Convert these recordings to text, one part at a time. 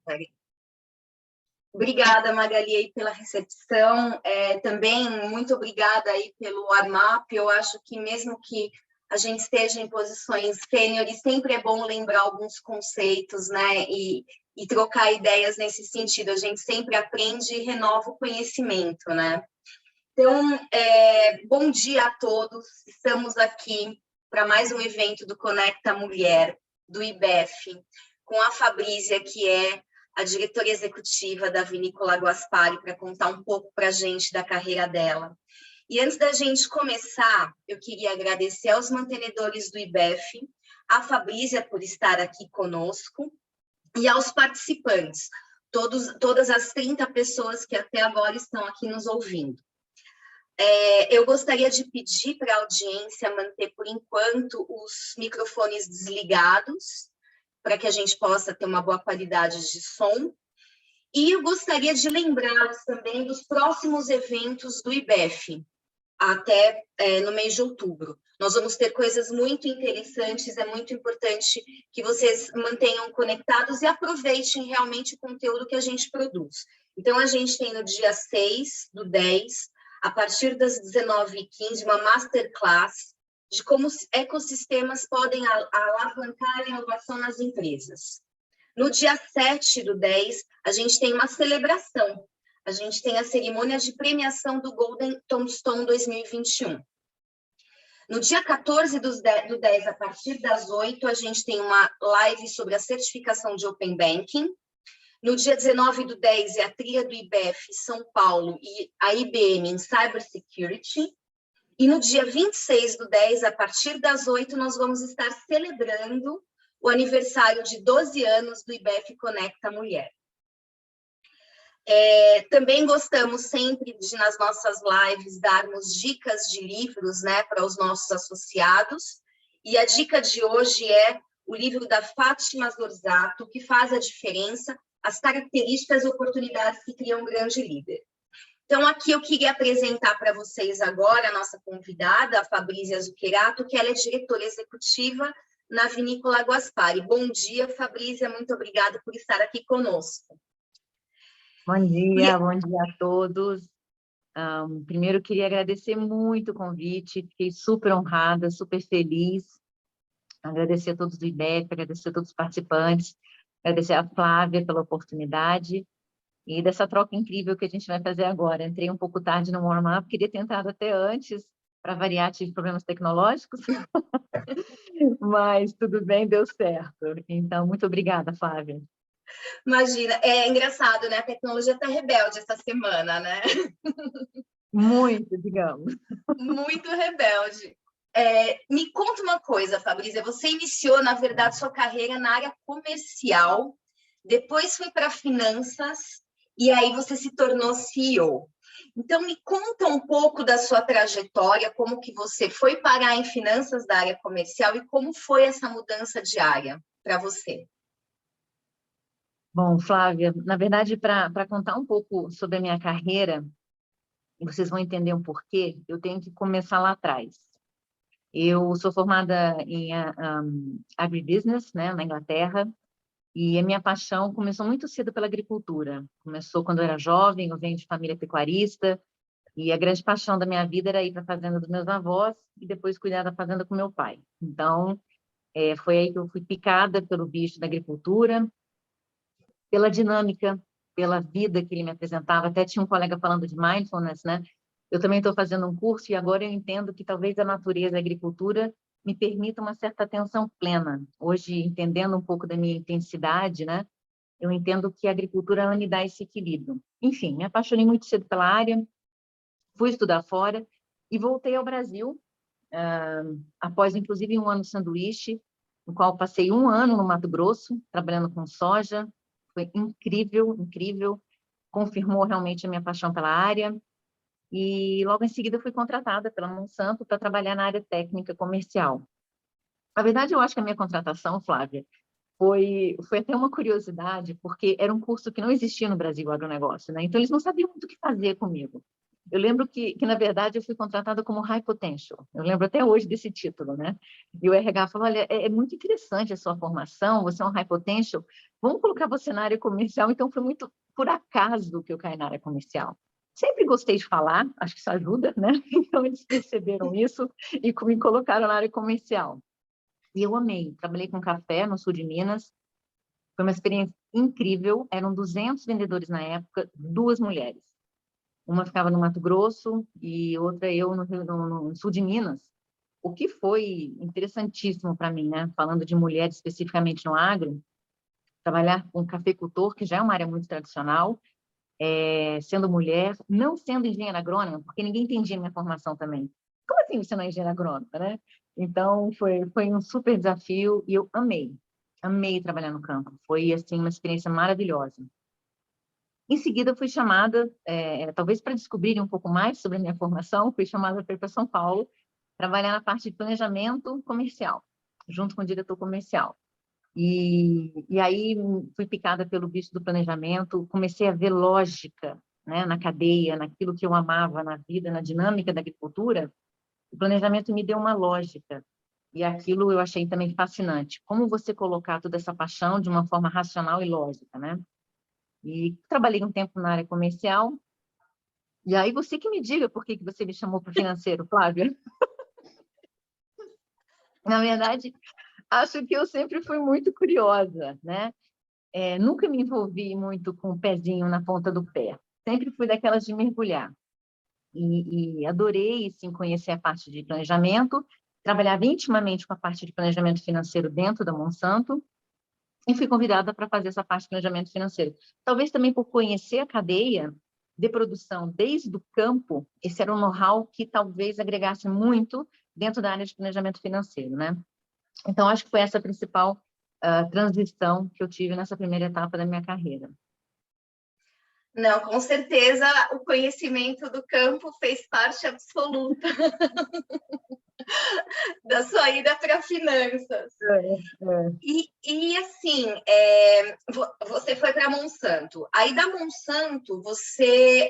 Peraí. Obrigada, Magali, aí, pela recepção. Também muito obrigada aí pelo warm-up. Eu acho que mesmo que a gente esteja em posições sêniores, sempre é bom lembrar alguns conceitos, né? E trocar ideias nesse sentido. A gente sempre aprende e renova o conhecimento, né? Então, bom dia a todos. Estamos aqui para mais um evento do Conecta Mulher, do IBEF, com a Fabrícia, que é a diretora executiva da Vinícola Guaspari, para contar um pouco para a gente da carreira dela. E antes da gente começar, eu queria agradecer aos mantenedores do IBEF, a Fabrícia por estar aqui conosco e aos participantes, todas as 30 pessoas que até agora estão aqui nos ouvindo. Eu gostaria de pedir para a audiência manter, por enquanto, os microfones desligados, para que a gente possa ter uma boa qualidade de som. E eu gostaria de lembrá-los também dos próximos eventos do IBEF, até no mês de outubro. Nós vamos ter coisas muito interessantes, é muito importante que vocês mantenham conectados e aproveitem realmente o conteúdo que a gente produz. Então, a gente tem no dia 6/10, a partir das 19h15, uma masterclass de como ecossistemas podem alavancar a inovação nas empresas. No dia 7/10, a gente tem uma celebração. A gente tem a cerimônia de premiação do Golden Tombstone 2021. No dia 14/10, a partir das 8h, a gente tem uma live sobre a certificação de Open Banking. No dia 19/10, é a trilha do IBEF São Paulo e a IBM em Cybersecurity. E no dia 26/10, a partir das 8h, nós vamos estar celebrando o aniversário de 12 anos do IBEF Conecta Mulher. Também gostamos sempre de, nas nossas lives, darmos dicas de livros, né, para os nossos associados. E a dica de hoje é o livro da Fátima Zorzato, O que faz a diferença, as características e oportunidades que criam um grande líder. Então, aqui eu queria apresentar para vocês agora a nossa convidada, a Fabrícia Zuccherato, que ela é diretora executiva na Vinícola Guaspari. Bom dia, Fabrícia, muito obrigada por estar aqui conosco. Bom dia a todos. Primeiro, queria agradecer muito o convite, fiquei super honrada, super feliz. Agradecer a todos do IBEF, agradecer a todos os participantes, agradecer a Flávia pela oportunidade e dessa troca incrível que a gente vai fazer agora. Entrei um pouco tarde no warm-up, queria ter entrado até antes, para variar, tive problemas tecnológicos, mas tudo bem, deu certo. Então, muito obrigada, Flávia. Imagina, é engraçado, né? A tecnologia está rebelde essa semana, né? Muito, digamos. Muito rebelde. Me conta uma coisa, Fabrícia, você iniciou, na verdade, sua carreira na área comercial, depois foi para finanças, e aí você se tornou CEO. Então, me conta um pouco da sua trajetória, como que você foi parar em finanças da área comercial e como foi essa mudança de área para você. Bom, Flávia, na verdade, para contar um pouco sobre a minha carreira, vocês vão entender um porquê, eu tenho que começar lá atrás. Eu sou formada em agribusiness, né, na Inglaterra, e a minha paixão começou muito cedo pela agricultura. Começou quando eu era jovem, eu venho de família pecuarista, e a grande paixão da minha vida era ir para a fazenda dos meus avós e depois cuidar da fazenda com meu pai. Então, foi aí que eu fui picada pelo bicho da agricultura, pela dinâmica, pela vida que ele me apresentava. Até tinha um colega falando de mindfulness, né? Eu também estou fazendo um curso e agora eu entendo que talvez a natureza e a agricultura me permita uma certa atenção plena. Hoje, entendendo um pouco da minha intensidade, né? Eu entendo que a agricultura me dá esse equilíbrio. Enfim, me apaixonei muito cedo pela área, fui estudar fora e voltei ao Brasil, após, inclusive, um ano sanduíche, no qual passei 1 ano no Mato Grosso, trabalhando com soja. Foi incrível, incrível. Confirmou realmente a minha paixão pela área. E logo em seguida fui contratada pela Monsanto para trabalhar na área técnica comercial. Na verdade, eu acho que a minha contratação, Flávia, foi até uma curiosidade, porque era um curso que não existia no Brasil, o agronegócio, né? Então, eles não sabiam muito o que fazer comigo. Eu lembro que, na verdade, eu fui contratada como High Potential. Eu lembro até hoje desse título, né? E o RH falou, olha, é muito interessante a sua formação, você é um High Potential, vamos colocar você na área comercial. Então, foi muito por acaso que eu caí na área comercial. Sempre gostei de falar, acho que isso ajuda, né? Então, eles perceberam isso e me colocaram na área comercial. E eu amei. Trabalhei com café no sul de Minas. Foi uma experiência incrível. Eram 200 vendedores na época, 2 mulheres. Uma ficava no Mato Grosso e outra eu no sul de Minas. O que foi interessantíssimo para mim, né? Falando de mulher especificamente no agro, trabalhar com cafeicultor, que já é uma área muito tradicional, sendo mulher, não sendo engenheira agrônoma, porque ninguém entendia minha formação também. Como assim você não é engenheira agrônoma, né? Então, foi um super desafio e eu amei. Amei trabalhar no campo. Foi, assim, uma experiência maravilhosa. Em seguida, fui chamada, talvez para descobrir um pouco mais sobre a minha formação, fui chamada para ir para São Paulo, trabalhar na parte de planejamento comercial, junto com o diretor comercial. E aí fui picada pelo bicho do planejamento, comecei a ver lógica, né, na cadeia, naquilo que eu amava na vida, na dinâmica da agricultura. O planejamento me deu uma lógica, e aquilo eu achei também fascinante. Como você colocar toda essa paixão de uma forma racional e lógica, né? E trabalhei um tempo na área comercial. E aí você que me diga por que você me chamou para o financeiro, Flávia. Na verdade, acho que eu sempre fui muito curiosa, né? Nunca me envolvi muito com o pezinho na ponta do pé. Sempre fui daquelas de mergulhar. E adorei, sim, conhecer a parte de planejamento. Trabalhava intimamente com a parte de planejamento financeiro dentro da Monsanto. E fui convidada para fazer essa parte de planejamento financeiro. Talvez também por conhecer a cadeia de produção desde o campo, esse era um know-how que talvez agregasse muito dentro da área de planejamento financeiro, né? Então, acho que foi essa a principal transição que eu tive nessa primeira etapa da minha carreira. Não, com certeza o conhecimento do campo fez parte absoluta da sua ida para finanças. E assim, você foi para a Monsanto. Aí da Monsanto, você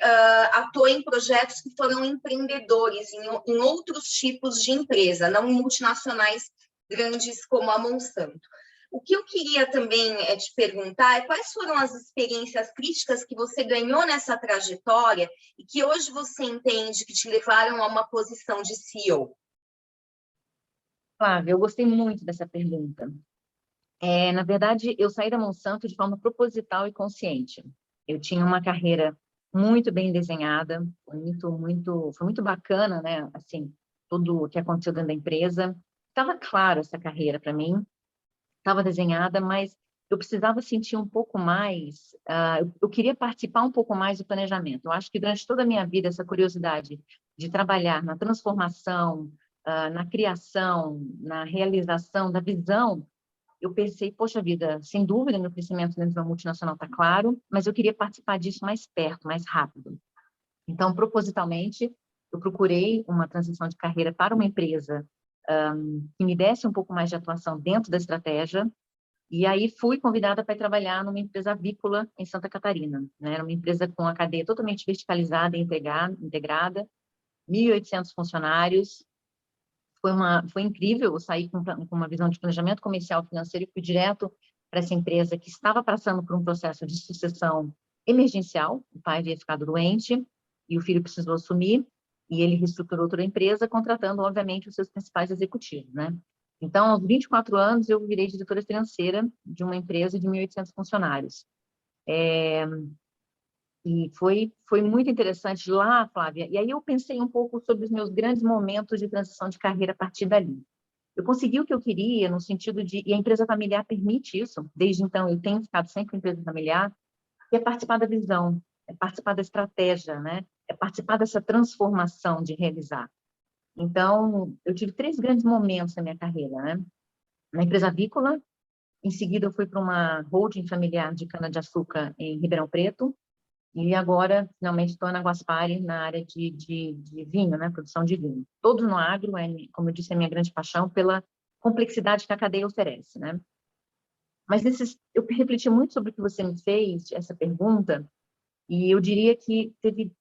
atuou em projetos que foram empreendedores em outros tipos de empresa, não multinacionais grandes como a Monsanto. O que eu queria também te perguntar é quais foram as experiências críticas que você ganhou nessa trajetória e que hoje você entende que te levaram a uma posição de CEO? Flávia, eu gostei muito dessa pergunta. Na verdade, eu saí da Monsanto de forma proposital e consciente. Eu tinha uma carreira muito bem desenhada, foi muito bacana, né? Assim, tudo o que aconteceu dentro da empresa. Estava claro essa carreira para mim, estava desenhada, mas eu precisava sentir um pouco mais, eu queria participar um pouco mais do planejamento. Eu acho que durante toda a minha vida, essa curiosidade de trabalhar na transformação, na criação, na realização da visão, eu pensei, poxa vida, sem dúvida, meu crescimento dentro da multinacional está claro, mas eu queria participar disso mais perto, mais rápido. Então, propositalmente, eu procurei uma transição de carreira para uma empresa que me desse um pouco mais de atuação dentro da estratégia, e aí fui convidada para trabalhar numa empresa avícola em Santa Catarina, né? Era uma empresa com a cadeia totalmente verticalizada e integrada, 1.800 funcionários. Foi incrível, eu saí com uma visão de planejamento comercial financeiro e fui direto para essa empresa que estava passando por um processo de sucessão emergencial. O pai havia ficado doente e o filho precisou assumir, e ele reestruturou toda a empresa, contratando, obviamente, os seus principais executivos, né? Então, aos 24 anos, eu virei diretora financeira de uma empresa de 1.800 funcionários. E foi muito interessante lá, Flávia. E aí eu pensei um pouco sobre os meus grandes momentos de transição de carreira a partir dali. Eu consegui o que eu queria, no sentido de... E a empresa familiar permite isso. Desde então, eu tenho ficado sempre em empresa familiar, que é participar da visão, é participar da estratégia, né? É participar dessa transformação de realizar. Então, eu tive 3 grandes momentos na minha carreira, né? Na empresa avícola, em seguida eu fui para uma holding familiar de cana-de-açúcar em Ribeirão Preto, e agora, finalmente, estou na Guaspari, na área de vinho, né? Produção de vinho. Todos no agro, como eu disse, é a minha grande paixão pela complexidade que a cadeia oferece, né? Mas eu refleti muito sobre o que você me fez, essa pergunta, e eu diria que teve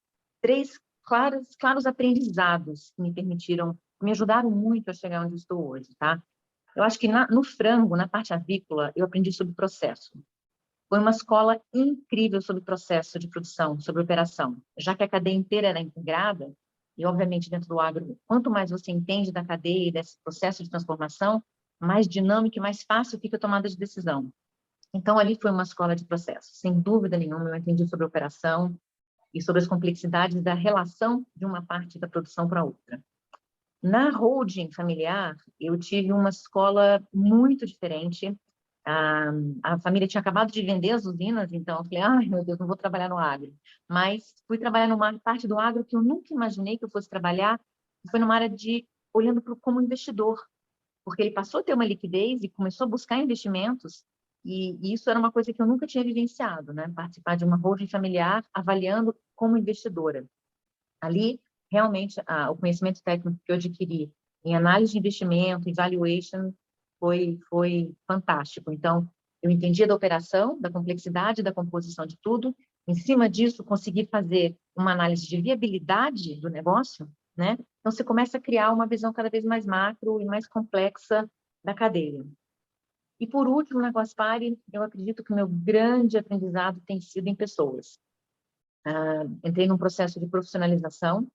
3 claros aprendizados que me permitiram, me ajudaram muito a chegar onde eu estou hoje, tá? Eu acho que no frango, na parte avícola, eu aprendi sobre processo. Foi uma escola incrível sobre processo de produção, sobre operação, já que a cadeia inteira era integrada, e obviamente dentro do agro, quanto mais você entende da cadeia e desse processo de transformação, mais dinâmico e mais fácil fica a tomada de decisão. Então, ali foi uma escola de processo, sem dúvida nenhuma, eu entendi sobre operação e sobre as complexidades da relação de uma parte da produção para outra. Na holding familiar, eu tive uma escola muito diferente. A família tinha acabado de vender as usinas, então eu falei, ai, meu Deus, não vou trabalhar no agro. Mas fui trabalhar numa parte do agro que eu nunca imaginei que eu fosse trabalhar, que foi numa área de, olhando como investidor, porque ele passou a ter uma liquidez e começou a buscar investimentos, e isso era uma coisa que eu nunca tinha vivenciado, né? Participar de uma holding familiar, avaliando como investidora. Ali, realmente, o conhecimento técnico que eu adquiri em análise de investimento, em valuation, foi fantástico. Então, eu entendia da operação, da complexidade, da composição de tudo. Em cima disso, consegui fazer uma análise de viabilidade do negócio, né? Então, você começa a criar uma visão cada vez mais macro e mais complexa da cadeia. E, por último, na Guaspari, eu acredito que o meu grande aprendizado tem sido em pessoas. Entrei num processo de profissionalização.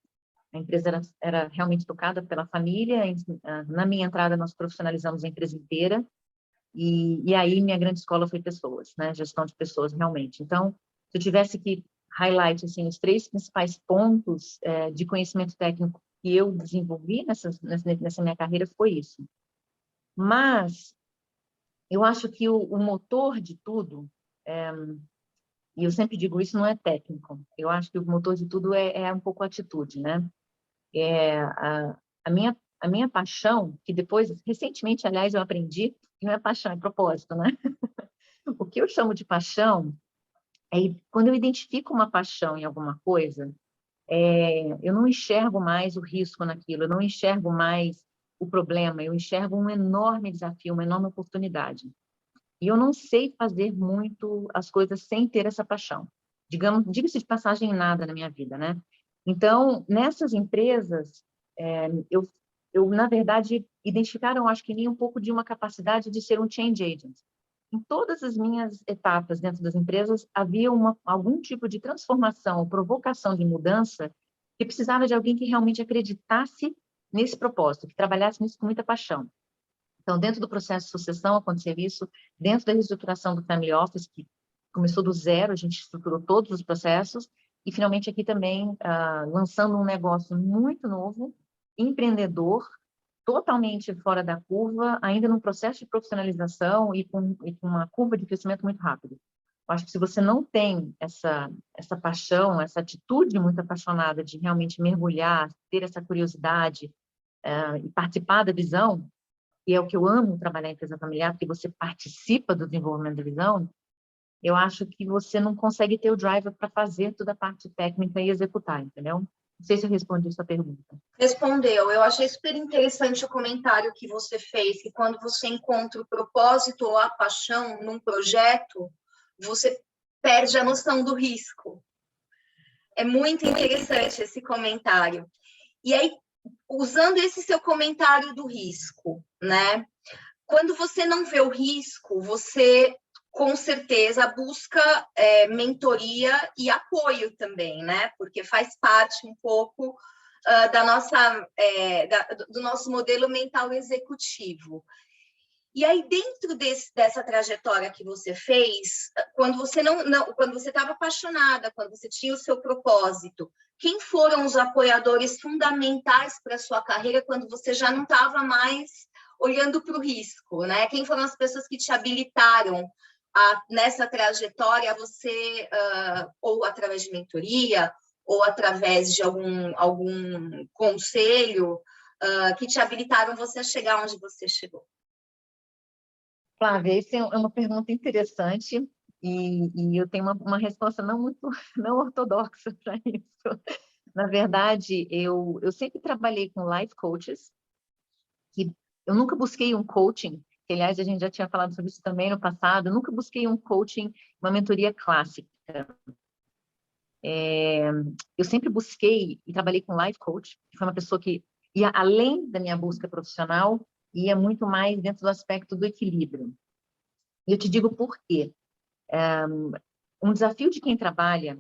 A empresa era realmente tocada pela família. Na minha entrada, nós profissionalizamos a empresa inteira. E aí, minha grande escola foi pessoas, né? Gestão de pessoas, realmente. Então, se eu tivesse que highlight assim, os 3 principais pontos de conhecimento técnico que eu desenvolvi nessa minha carreira, foi isso. Mas, eu acho que o motor de tudo, e eu sempre digo isso, não é técnico. Eu acho que o motor de tudo é um pouco atitude, né? A minha paixão, que depois, recentemente, aliás, eu aprendi que não é paixão, é propósito, né? O que eu chamo de paixão é quando eu identifico uma paixão em alguma coisa, eu não enxergo mais o risco naquilo, eu não enxergo mais o problema, eu enxergo um enorme desafio, uma enorme oportunidade. E eu não sei fazer muito as coisas sem ter essa paixão. Diga-se de passagem, nada na minha vida, né? Então, nessas empresas, na verdade, identificaram, acho que nem um pouco de uma capacidade de ser um change agent. Em todas as minhas etapas dentro das empresas, havia algum tipo de transformação ou provocação de mudança que precisava de alguém que realmente acreditasse nesse propósito, que trabalhasse nisso com muita paixão. Então, dentro do processo de sucessão, aconteceu isso. Dentro da reestruturação do Family Office, que começou do zero, a gente estruturou todos os processos. E, finalmente, aqui também, lançando um negócio muito novo, empreendedor, totalmente fora da curva, ainda num processo de profissionalização e com uma curva de crescimento muito rápido. Eu acho que se você não tem essa paixão, essa atitude muito apaixonada de realmente mergulhar, ter essa curiosidade e participar da visão, e é o que eu amo trabalhar em empresa familiar, porque você participa do desenvolvimento da visão, eu acho que você não consegue ter o driver para fazer toda a parte técnica e executar, entendeu? Não sei se eu respondi a sua pergunta. Respondeu. Eu achei super interessante o comentário que você fez, que quando você encontra o propósito ou a paixão num projeto, você perde a noção do risco. É muito interessante esse comentário. E aí, usando esse seu comentário do risco, né? Quando você não vê o risco, você com certeza busca mentoria e apoio também, né? Porque faz parte um pouco do nosso modelo mental executivo. E aí, dentro dessa trajetória que você fez, quando você quando você estava apaixonada, quando você tinha o seu propósito, quem foram os apoiadores fundamentais para a sua carreira quando você já não estava mais olhando para o risco, né? Quem foram as pessoas que te habilitaram nessa trajetória, você, ou através de mentoria, ou através de algum conselho, que te habilitaram você a chegar onde você chegou? Flávia, essa é uma pergunta interessante e eu tenho uma resposta não ortodoxa para isso. Na verdade, eu sempre trabalhei com life coaches, que eu nunca busquei um coaching, que, aliás, a gente já tinha falado sobre isso também no passado, eu nunca busquei um coaching, uma mentoria clássica. Eu sempre busquei e trabalhei com life coach, que foi uma pessoa que ia além da minha busca profissional, ia muito mais dentro do aspecto do equilíbrio. E eu te digo por quê. Um desafio de quem trabalha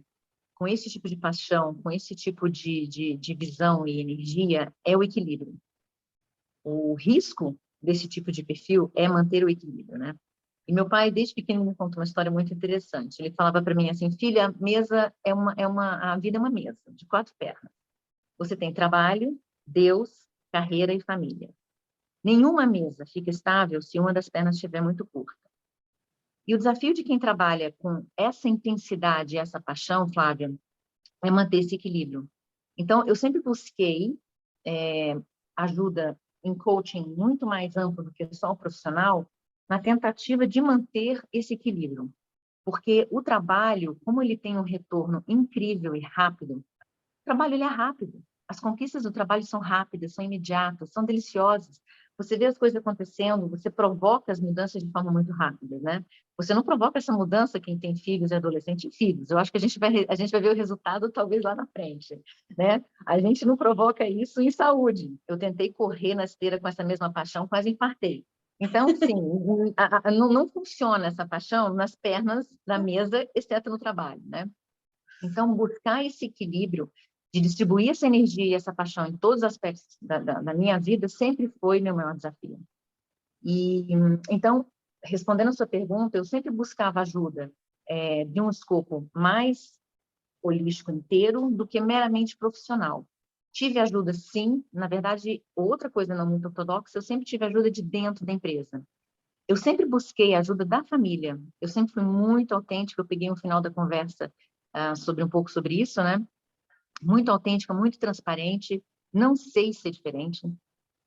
com esse tipo de paixão, com esse tipo de visão e energia, é o equilíbrio. O risco desse tipo de perfil é manter o equilíbrio, né? E meu pai, desde pequeno, me contou uma história muito interessante. Ele falava para mim assim, filha, a vida é uma mesa de 4 pernas. Você tem trabalho, Deus, carreira e família. Nenhuma mesa fica estável se uma das pernas estiver muito curta. E o desafio de quem trabalha com essa intensidade, essa paixão, Flávia, é manter esse equilíbrio. Então, eu sempre busquei ajuda em coaching muito mais amplo do que só o profissional, na tentativa de manter esse equilíbrio. Porque o trabalho, como ele tem um retorno incrível e rápido, o trabalho ele é rápido. As conquistas do trabalho são rápidas, são imediatas, são deliciosas. Você vê as coisas acontecendo, você provoca as mudanças de forma muito rápida, né? Você não provoca essa mudança quem tem filhos e adolescentes e filhos. Eu acho que a gente vai ver o resultado talvez lá na frente, né? A gente não provoca isso em saúde. Eu tentei correr na esteira com essa mesma paixão, quase infartei. Então, sim, não funciona essa paixão nas pernas da mesa, exceto no trabalho, né? Então, buscar esse equilíbrio de distribuir essa energia e essa paixão em todos os aspectos da minha vida sempre foi meu maior desafio. E, então, respondendo a sua pergunta, eu sempre buscava ajuda de um escopo mais holístico inteiro do que meramente profissional. Tive ajuda, sim. Na verdade, outra coisa não muito ortodoxa, eu sempre tive ajuda de dentro da empresa. Eu sempre busquei a ajuda da família. Eu sempre fui muito autêntica. Eu peguei um final da conversa um pouco sobre isso, né? Muito autêntica, muito transparente. Não sei ser diferente.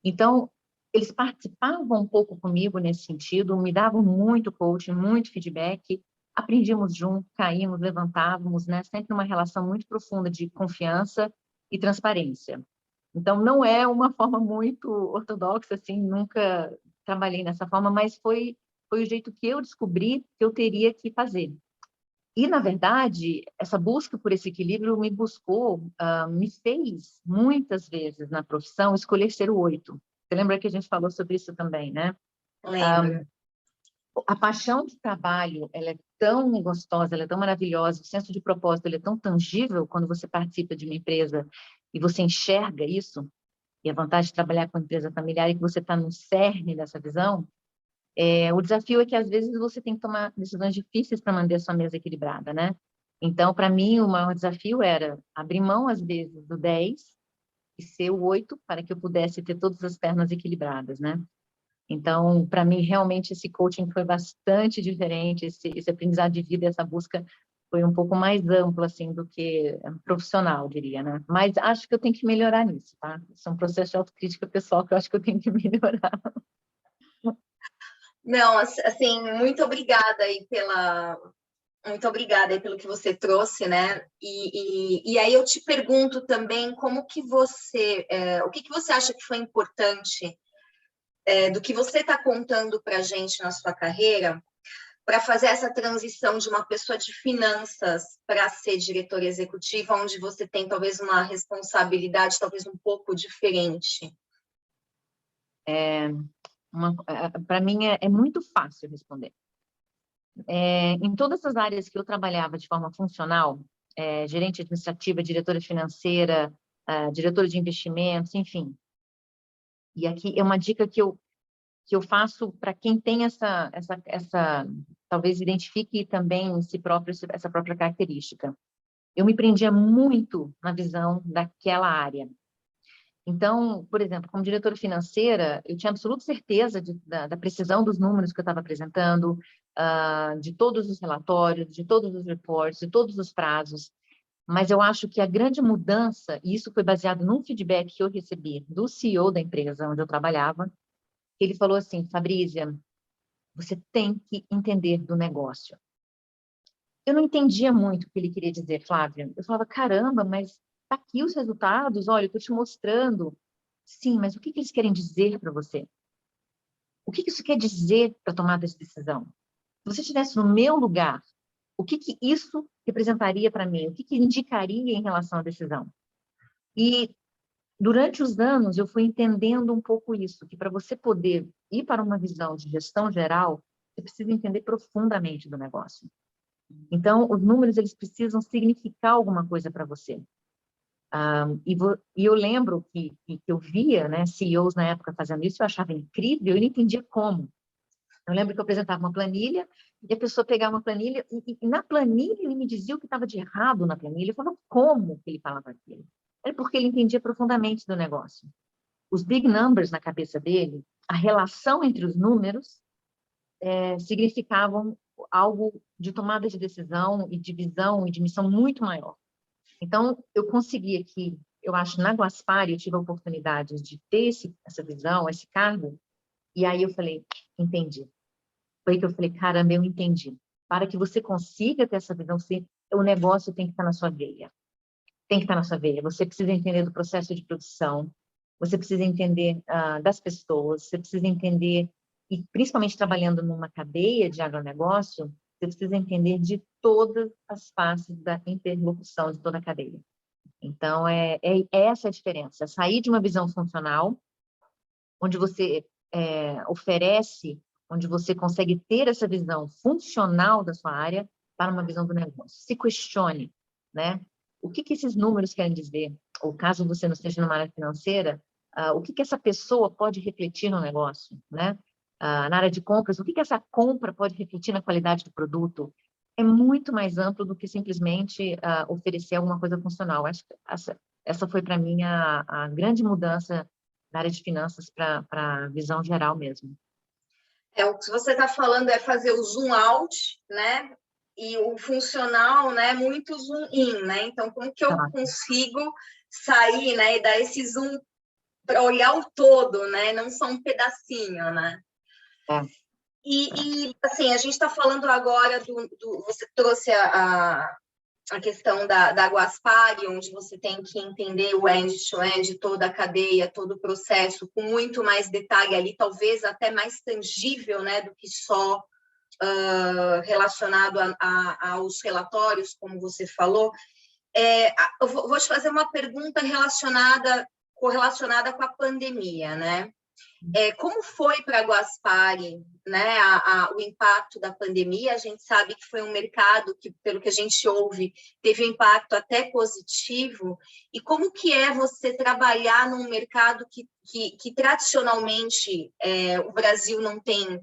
Então, eles participavam um pouco comigo nesse sentido, me davam muito coaching, muito feedback. Aprendíamos juntos, caímos, levantávamos, né? Sempre numa relação muito profunda de confiança e transparência. Então, não é uma forma muito ortodoxa, assim, nunca trabalhei nessa forma, mas foi o jeito que eu descobri que eu teria que fazer. E, na verdade, essa busca por esse equilíbrio me fez, muitas vezes na profissão, escolher ser o 8. Você lembra que a gente falou sobre isso também, né? Lembro. A paixão de trabalho, ela é tão gostosa, ela é tão maravilhosa, o senso de propósito, ele é tão tangível quando você participa de uma empresa e você enxerga isso, e a vantagem de trabalhar com empresa familiar é que você está no cerne dessa visão. O desafio é que, às vezes, você tem que tomar decisões difíceis para manter a sua mesa equilibrada, né? Então, para mim, o maior desafio era abrir mão, às vezes, do 10 e ser o 8 para que eu pudesse ter todas as pernas equilibradas, né? Então, para mim, realmente, esse coaching foi bastante diferente, esse aprendizado de vida, essa busca foi um pouco mais amplo, assim, do que profissional, diria, né? Mas acho que eu tenho que melhorar nisso, tá? Isso é um processo de autocrítica pessoal que eu acho que eu tenho que melhorar. Não, assim, muito obrigada aí pelo que você trouxe, né? E aí eu te pergunto também como que o que você acha que foi importante do que você está contando para a gente na sua carreira para fazer essa transição de uma pessoa de finanças para ser diretora executiva, onde você tem talvez uma responsabilidade talvez um pouco diferente? Para mim é muito fácil responder. Em todas as áreas que eu trabalhava de forma funcional, gerente administrativa, diretora financeira, diretora de investimentos, enfim. E aqui é uma dica que eu faço para quem tem talvez identifique também em si próprio essa própria característica. Eu me prendia muito na visão daquela área. Então, por exemplo, como diretora financeira, eu tinha absoluta certeza da precisão dos números que eu estava apresentando, de todos os relatórios, de todos os reports, de todos os prazos. Mas eu acho que a grande mudança, e isso foi baseado num feedback que eu recebi do CEO da empresa onde eu trabalhava, ele falou assim, Fabrícia, você tem que entender do negócio. Eu não entendia muito o que ele queria dizer, Flávia. Eu falava, caramba, mas tá aqui os resultados, olha, eu estou te mostrando. Sim, mas o que eles querem dizer para você? O que isso quer dizer para tomar essa decisão? Se você estivesse no meu lugar, o que isso representaria para mim? O que indicaria em relação à decisão? E durante os anos eu fui entendendo um pouco isso, que para você poder ir para uma visão de gestão geral, você precisa entender profundamente do negócio. Então, os números, eles precisam significar alguma coisa para você. E eu lembro que eu via, né, CEOs na época fazendo isso, eu achava incrível, eu não entendia como. Eu lembro que eu apresentava uma planilha, e a pessoa pegava uma planilha, e na planilha ele me dizia o que estava de errado na planilha. Eu falava, como que ele falava aquilo? Era porque ele entendia profundamente do negócio. Os big numbers na cabeça dele, a relação entre os números, significavam algo de tomada de decisão e de visão e de missão muito maior. Então, eu consegui aqui, eu acho, na Guaspari, eu tive a oportunidade de ter essa visão, esse cargo, e aí eu falei, entendi. Foi aí que eu falei, caramba, eu entendi. Para que você consiga ter essa visão, o negócio tem que estar na sua veia. Tem que estar na sua veia. Você precisa entender do processo de produção, você precisa entender das pessoas, você precisa entender, e principalmente trabalhando numa cadeia de agronegócio, você precisa entender de todas as faces da interlocução de toda a cadeia. Então, essa a diferença. Sair de uma visão funcional, onde você oferece, onde você consegue ter essa visão funcional da sua área, para uma visão do negócio. Se questione, né? O que esses números querem dizer? Ou caso você não esteja numa área financeira, o que essa pessoa pode refletir no negócio, né? Na área de compras, o que essa compra pode refletir na qualidade do produto? É muito mais amplo do que simplesmente oferecer alguma coisa funcional. Acho que essa foi, para mim, a grande mudança na área de finanças para a visão geral mesmo. O que você está falando é fazer o zoom out, né? E o funcional, né? Muito zoom in, né? Então, como que eu consigo sair, né? E dar esse zoom para olhar o todo, né? Não só um pedacinho, né? E assim, a gente está falando agora você trouxe a questão da Guaspari, onde você tem que entender o end-to-end, toda a cadeia, todo o processo, com muito mais detalhe ali, talvez até mais tangível, né, do que só relacionado aos relatórios, como você falou. Eu vou te fazer uma pergunta correlacionada com a pandemia, né? Como foi para a Guaspari, né, o impacto da pandemia? A gente sabe que foi um mercado que, pelo que a gente ouve, teve um impacto até positivo. E como que é você trabalhar num mercado que tradicionalmente o Brasil não tem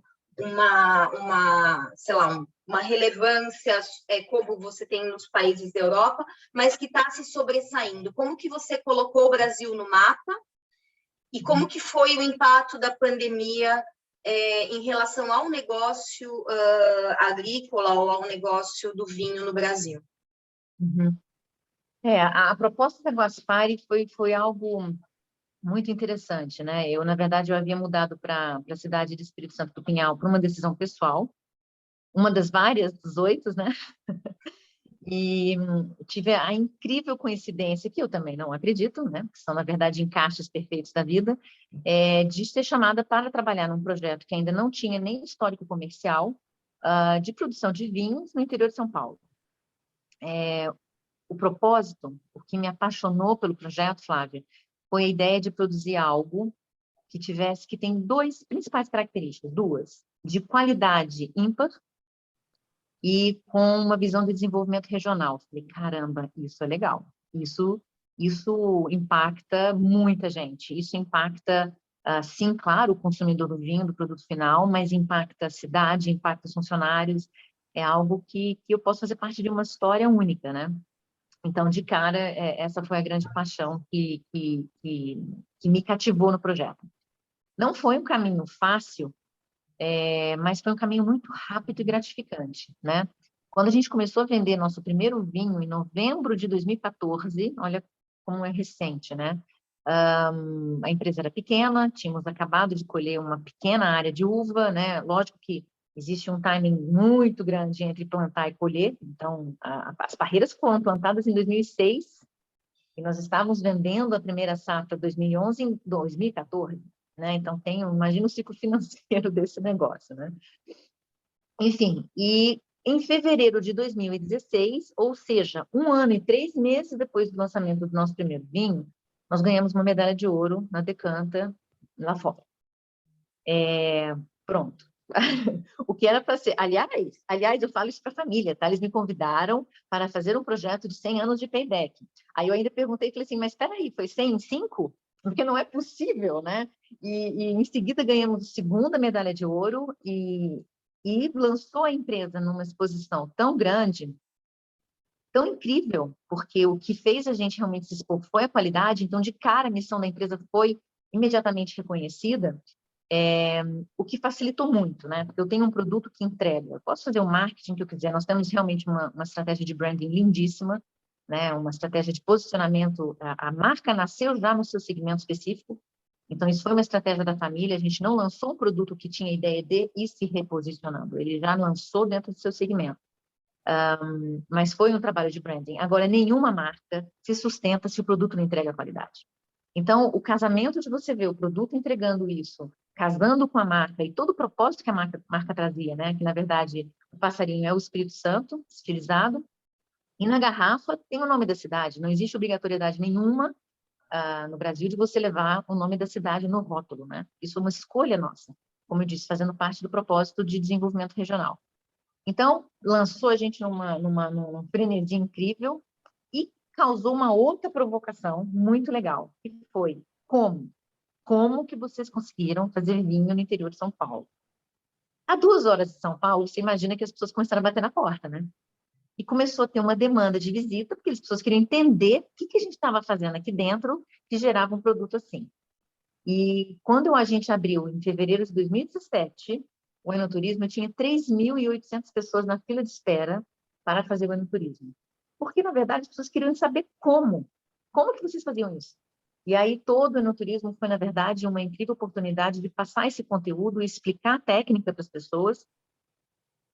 sei lá, uma relevância como você tem nos países da Europa, mas que está se sobressaindo? Como que você colocou o Brasil no mapa? E como que foi o impacto da pandemia em relação ao negócio agrícola ou ao negócio do vinho no Brasil? Uhum. A proposta da Guaspari foi algo muito interessante, né? Na verdade, eu havia mudado para a cidade de Espírito Santo do Pinhal por uma decisão pessoal, uma das várias, dos 8, né? E tive a incrível coincidência, que eu também não acredito, né? Que são, na verdade, encaixes perfeitos da vida, de ser chamada para trabalhar num projeto que ainda não tinha nem histórico comercial, de produção de vinhos no interior de São Paulo. O propósito, o que me apaixonou pelo projeto, Flávia, foi a ideia de produzir algo que tem duas principais características, de qualidade ímpar, e com uma visão de desenvolvimento regional. Falei, caramba, isso é legal. Isso impacta muita gente. Isso impacta, sim, claro, o consumidor do vinho, do produto final, mas impacta a cidade, impacta os funcionários. É algo que eu posso fazer parte de uma história única, né? Então, de cara, essa foi a grande paixão que me cativou no projeto. Não foi um caminho fácil, mas foi um caminho muito rápido e gratificante, né? Quando a gente começou a vender nosso primeiro vinho em novembro de 2014, olha como é recente, né? A empresa era pequena, tínhamos acabado de colher uma pequena área de uva, né? Lógico que existe um timing muito grande entre plantar e colher, então as parreiras foram plantadas em 2006 e nós estávamos vendendo a primeira safra 2011 em 2014. Né? Então, imagina o ciclo financeiro desse negócio, né? Enfim, e Em fevereiro de 2016, ou seja, 1 ano e 3 meses depois do lançamento do nosso primeiro vinho, nós ganhamos uma medalha de ouro na Decanta, lá fora. Pronto. O que era para ser... Aliás, eu falo isso para a família, tá? Eles me convidaram para fazer um projeto de 100 anos de payback. Aí eu ainda perguntei, falei assim, mas espera aí, foi 100 em 5? Porque não é possível, né? E em seguida ganhamos a segunda medalha de ouro e lançou a empresa numa exposição tão grande, tão incrível, porque o que fez a gente realmente se expor foi a qualidade, então, de cara, a missão da empresa foi imediatamente reconhecida, o que facilitou muito, né? Porque eu tenho um produto que entrega, eu posso fazer o marketing que eu quiser, nós temos realmente uma estratégia de branding lindíssima, né? Uma estratégia de posicionamento, a marca nasceu já no seu segmento específico, então isso foi uma estratégia da família, a gente não lançou um produto que tinha ideia de ir se reposicionando, ele já lançou dentro do seu segmento. Mas foi um trabalho de branding. Agora, nenhuma marca se sustenta se o produto não entrega qualidade. Então, o casamento de você ver o produto entregando isso, casando com a marca e todo o propósito que a marca trazia, né? Que, na verdade, o passarinho é o Espírito Santo, estilizado, e na garrafa tem o nome da cidade. Não existe obrigatoriedade nenhuma no Brasil de você levar o nome da cidade no rótulo, né? Isso é uma escolha nossa, como eu disse, fazendo parte do propósito de desenvolvimento regional. Então, lançou a gente num frenesi incrível e causou uma outra provocação muito legal, que foi como? Como que vocês conseguiram fazer vinho no interior de São Paulo? A 2 horas de São Paulo, você imagina que as pessoas começaram a bater na porta, né? E começou a ter uma demanda de visita, porque as pessoas queriam entender o que a gente estava fazendo aqui dentro que gerava um produto assim. E quando a gente abriu, em fevereiro de 2017, o enoturismo, tinha 3.800 pessoas na fila de espera para fazer o enoturismo. Porque, na verdade, as pessoas queriam saber como. Como que vocês faziam isso? E aí todo o enoturismo foi, na verdade, uma incrível oportunidade de passar esse conteúdo e explicar a técnica para as pessoas.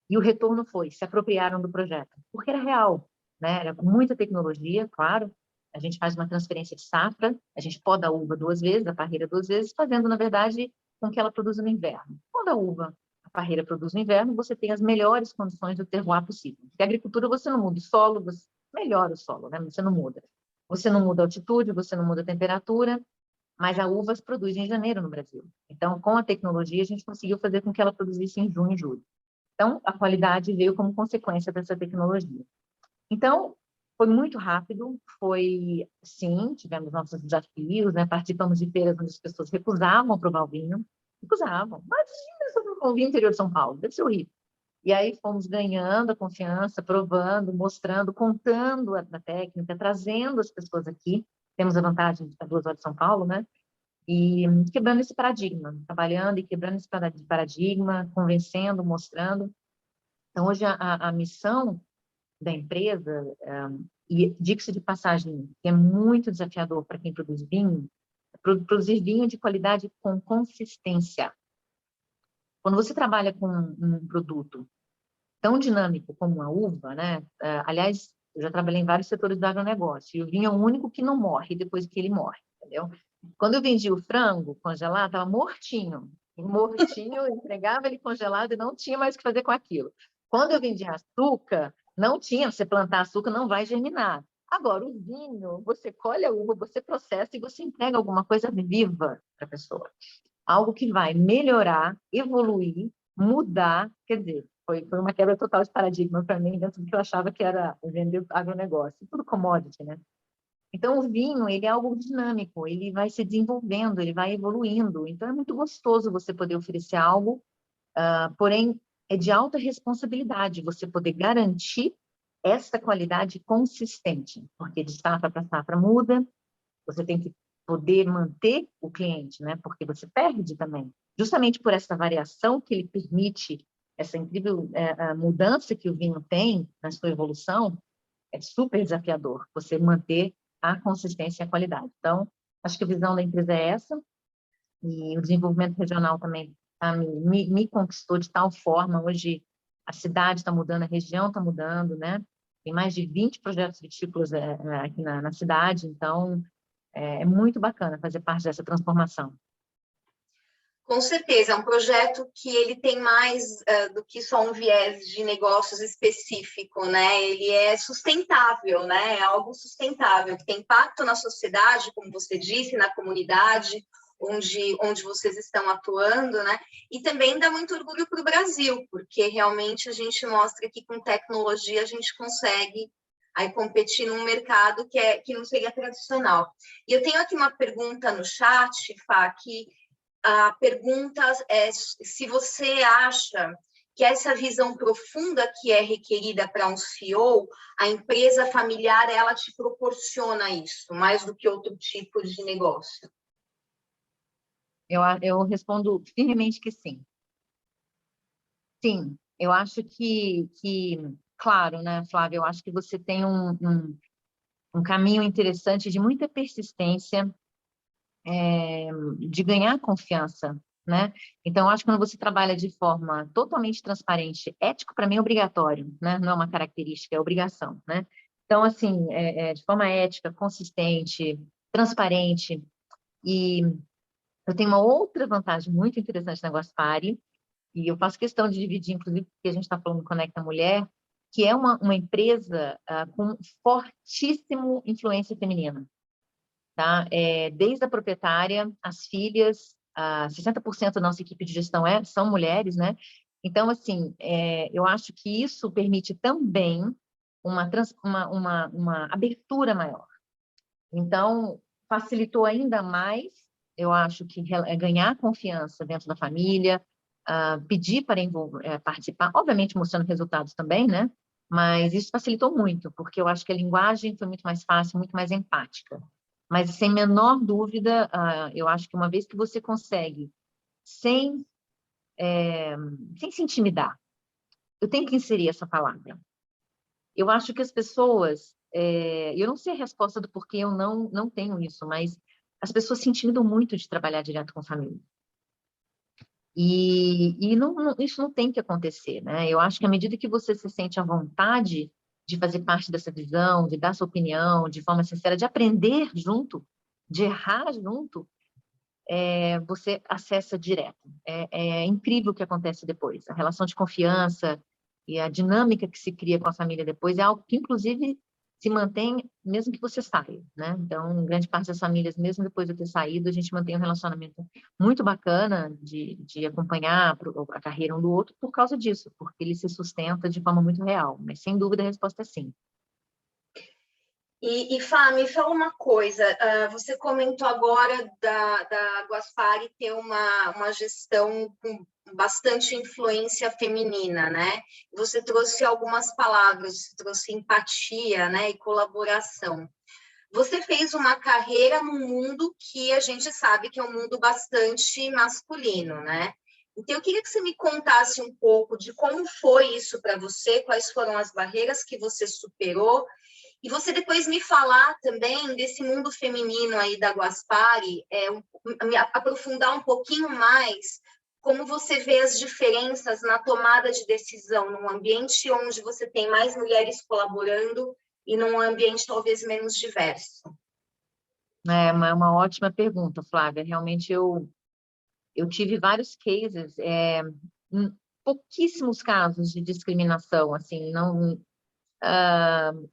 E o retorno foi, se apropriaram do projeto. Porque era real, né? Era com muita tecnologia, claro. A gente faz uma transferência de safra, a gente poda a uva 2 vezes, a parreira 2 vezes, fazendo, na verdade, com que ela produza no inverno. Quando a uva, a parreira produz no inverno, você tem as melhores condições do terroir possível. Porque a agricultura, você não muda o solo, você melhora o solo, né? Você não muda. Você não muda a altitude, você não muda a temperatura, mas a uva se produz em janeiro no Brasil. Então, com a tecnologia, a gente conseguiu fazer com que ela produzisse em junho e julho. Então, a qualidade veio como consequência dessa tecnologia. Então, foi muito rápido, sim, tivemos nossos desafios, né? Participamos de feiras onde as pessoas recusavam provar o vinho, recusavam. Mas imagina provar o vinho no interior de São Paulo, deve ser horrível. E aí fomos ganhando a confiança, provando, mostrando, contando a técnica, trazendo as pessoas aqui. Temos a vantagem de estar 2 horas de São Paulo, né? E quebrando esse paradigma, trabalhando e quebrando esse paradigma, convencendo, mostrando. Então, hoje, a missão da empresa, e diga-se de passagem, que é muito desafiador para quem produz vinho, é produzir vinho de qualidade com consistência. Quando você trabalha com um produto tão dinâmico como a uva, né? Aliás, eu já trabalhei em vários setores do agronegócio, e o vinho é o único que não morre depois que ele morre, entendeu? Quando eu vendi o frango congelado, estava mortinho. Mortinho, eu entregava ele congelado e não tinha mais o que fazer com aquilo. Quando eu vendi açúcar, não tinha, você plantar açúcar não vai germinar. Agora, o vinho, você colhe a uva, você processa e você entrega alguma coisa viva para a pessoa. Algo que vai melhorar, evoluir, mudar, quer dizer, foi uma quebra total de paradigma para mim, dentro do que eu achava que era vender agronegócio, tudo commodity, né? Então, o vinho, ele é algo dinâmico, ele vai se desenvolvendo, ele vai evoluindo. Então, é muito gostoso você poder oferecer algo, porém, é de alta responsabilidade você poder garantir essa qualidade consistente, porque de safra para safra muda, você tem que poder manter o cliente, né? Porque você perde também. Justamente por essa variação que ele permite, essa incrível mudança que o vinho tem na sua evolução, é super desafiador você manter a consistência e a qualidade. Então, acho que a visão da empresa é essa, e o desenvolvimento regional também me conquistou de tal forma. Hoje, a cidade está mudando, a região está mudando, né? Tem mais de 20 projetos vitícolas aqui na cidade, então é muito bacana fazer parte dessa transformação. Com certeza, é um projeto que ele tem mais do que só um viés de negócios específico, né? Ele é sustentável, né? É algo sustentável, que tem impacto na sociedade, como você disse, na comunidade onde vocês estão atuando, né? E também dá muito orgulho para o Brasil, porque realmente a gente mostra que com tecnologia a gente consegue aí competir num mercado que não seria tradicional. E eu tenho aqui uma pergunta no chat, Fá, que a pergunta é se você acha que essa visão profunda que é requerida para um CEO, a empresa familiar, ela te proporciona isso, mais do que outro tipo de negócio. Eu respondo firmemente que sim. Sim, eu acho claro, né, Flávia, eu acho que você tem um caminho interessante de muita persistência, de ganhar confiança, né? Então, eu acho que quando você trabalha de forma totalmente transparente, ético para mim é obrigatório, né? Não é uma característica, é obrigação, né? Então, assim, de forma ética, consistente, transparente, e eu tenho uma outra vantagem muito interessante na Guaspari, e eu faço questão de dividir, inclusive, porque a gente está falando do Conecta Mulher, que é uma empresa com fortíssimo influência feminina. Tá? Desde a proprietária, as filhas, 60% da nossa equipe de gestão são mulheres, né? Então, assim, eu acho que isso permite também uma abertura maior. Então, facilitou ainda mais, eu acho que ganhar confiança dentro da família, pedir para participar, obviamente mostrando resultados também, né? Mas isso facilitou muito, porque eu acho que a linguagem foi muito mais fácil, muito mais empática. Mas, sem menor dúvida, eu acho que uma vez que você consegue, sem se intimidar, eu tenho que inserir essa palavra. Eu acho que as pessoas, eu não sei a resposta do porquê eu não tenho isso, mas as pessoas se intimidam muito de trabalhar direto com família. E isso não tem que acontecer, né? Eu acho que à medida que você se sente à vontade de fazer parte dessa visão, de dar sua opinião, de forma sincera, de aprender junto, de errar junto, você acessa direto. É incrível o que acontece depois. A relação de confiança e a dinâmica que se cria com a família depois é algo que, inclusive, se mantém mesmo que você saia, né? Então, grande parte das famílias, mesmo depois de eu ter saído, a gente mantém um relacionamento muito bacana de acompanhar a carreira um do outro por causa disso, porque ele se sustenta de forma muito real. Mas, sem dúvida, a resposta é sim. E Fá, me fala uma coisa, você comentou agora da Guaspari ter uma gestão com bastante influência feminina, né? Você trouxe algumas palavras, você trouxe empatia, né, e colaboração. Você fez uma carreira num mundo que a gente sabe que é um mundo bastante masculino, né? Então, eu queria que você me contasse um pouco de como foi isso para você, quais foram as barreiras que você superou, e você depois me falar também desse mundo feminino aí da Guaspari, me aprofundar um pouquinho mais como você vê as diferenças na tomada de decisão num ambiente onde você tem mais mulheres colaborando e num ambiente talvez menos diverso. É uma ótima pergunta, Flávia. Realmente, eu tive vários cases, pouquíssimos casos de discriminação, assim, não...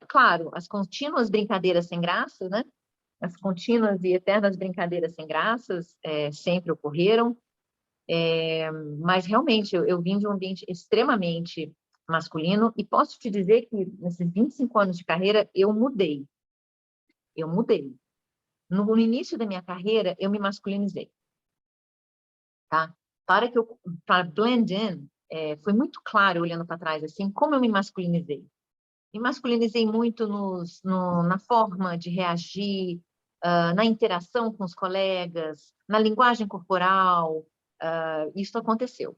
claro, as contínuas brincadeiras sem graça, né? As contínuas e eternas brincadeiras sem graças sempre ocorreram, mas realmente eu vim de um ambiente extremamente masculino e posso te dizer que nesses 25 anos de carreira eu mudei. No início da minha carreira eu me masculinizei, tá? Para blend in, foi muito claro olhando para trás assim como eu me masculinizei. Me masculinizei muito na forma de reagir, na interação com os colegas, na linguagem corporal, isso aconteceu.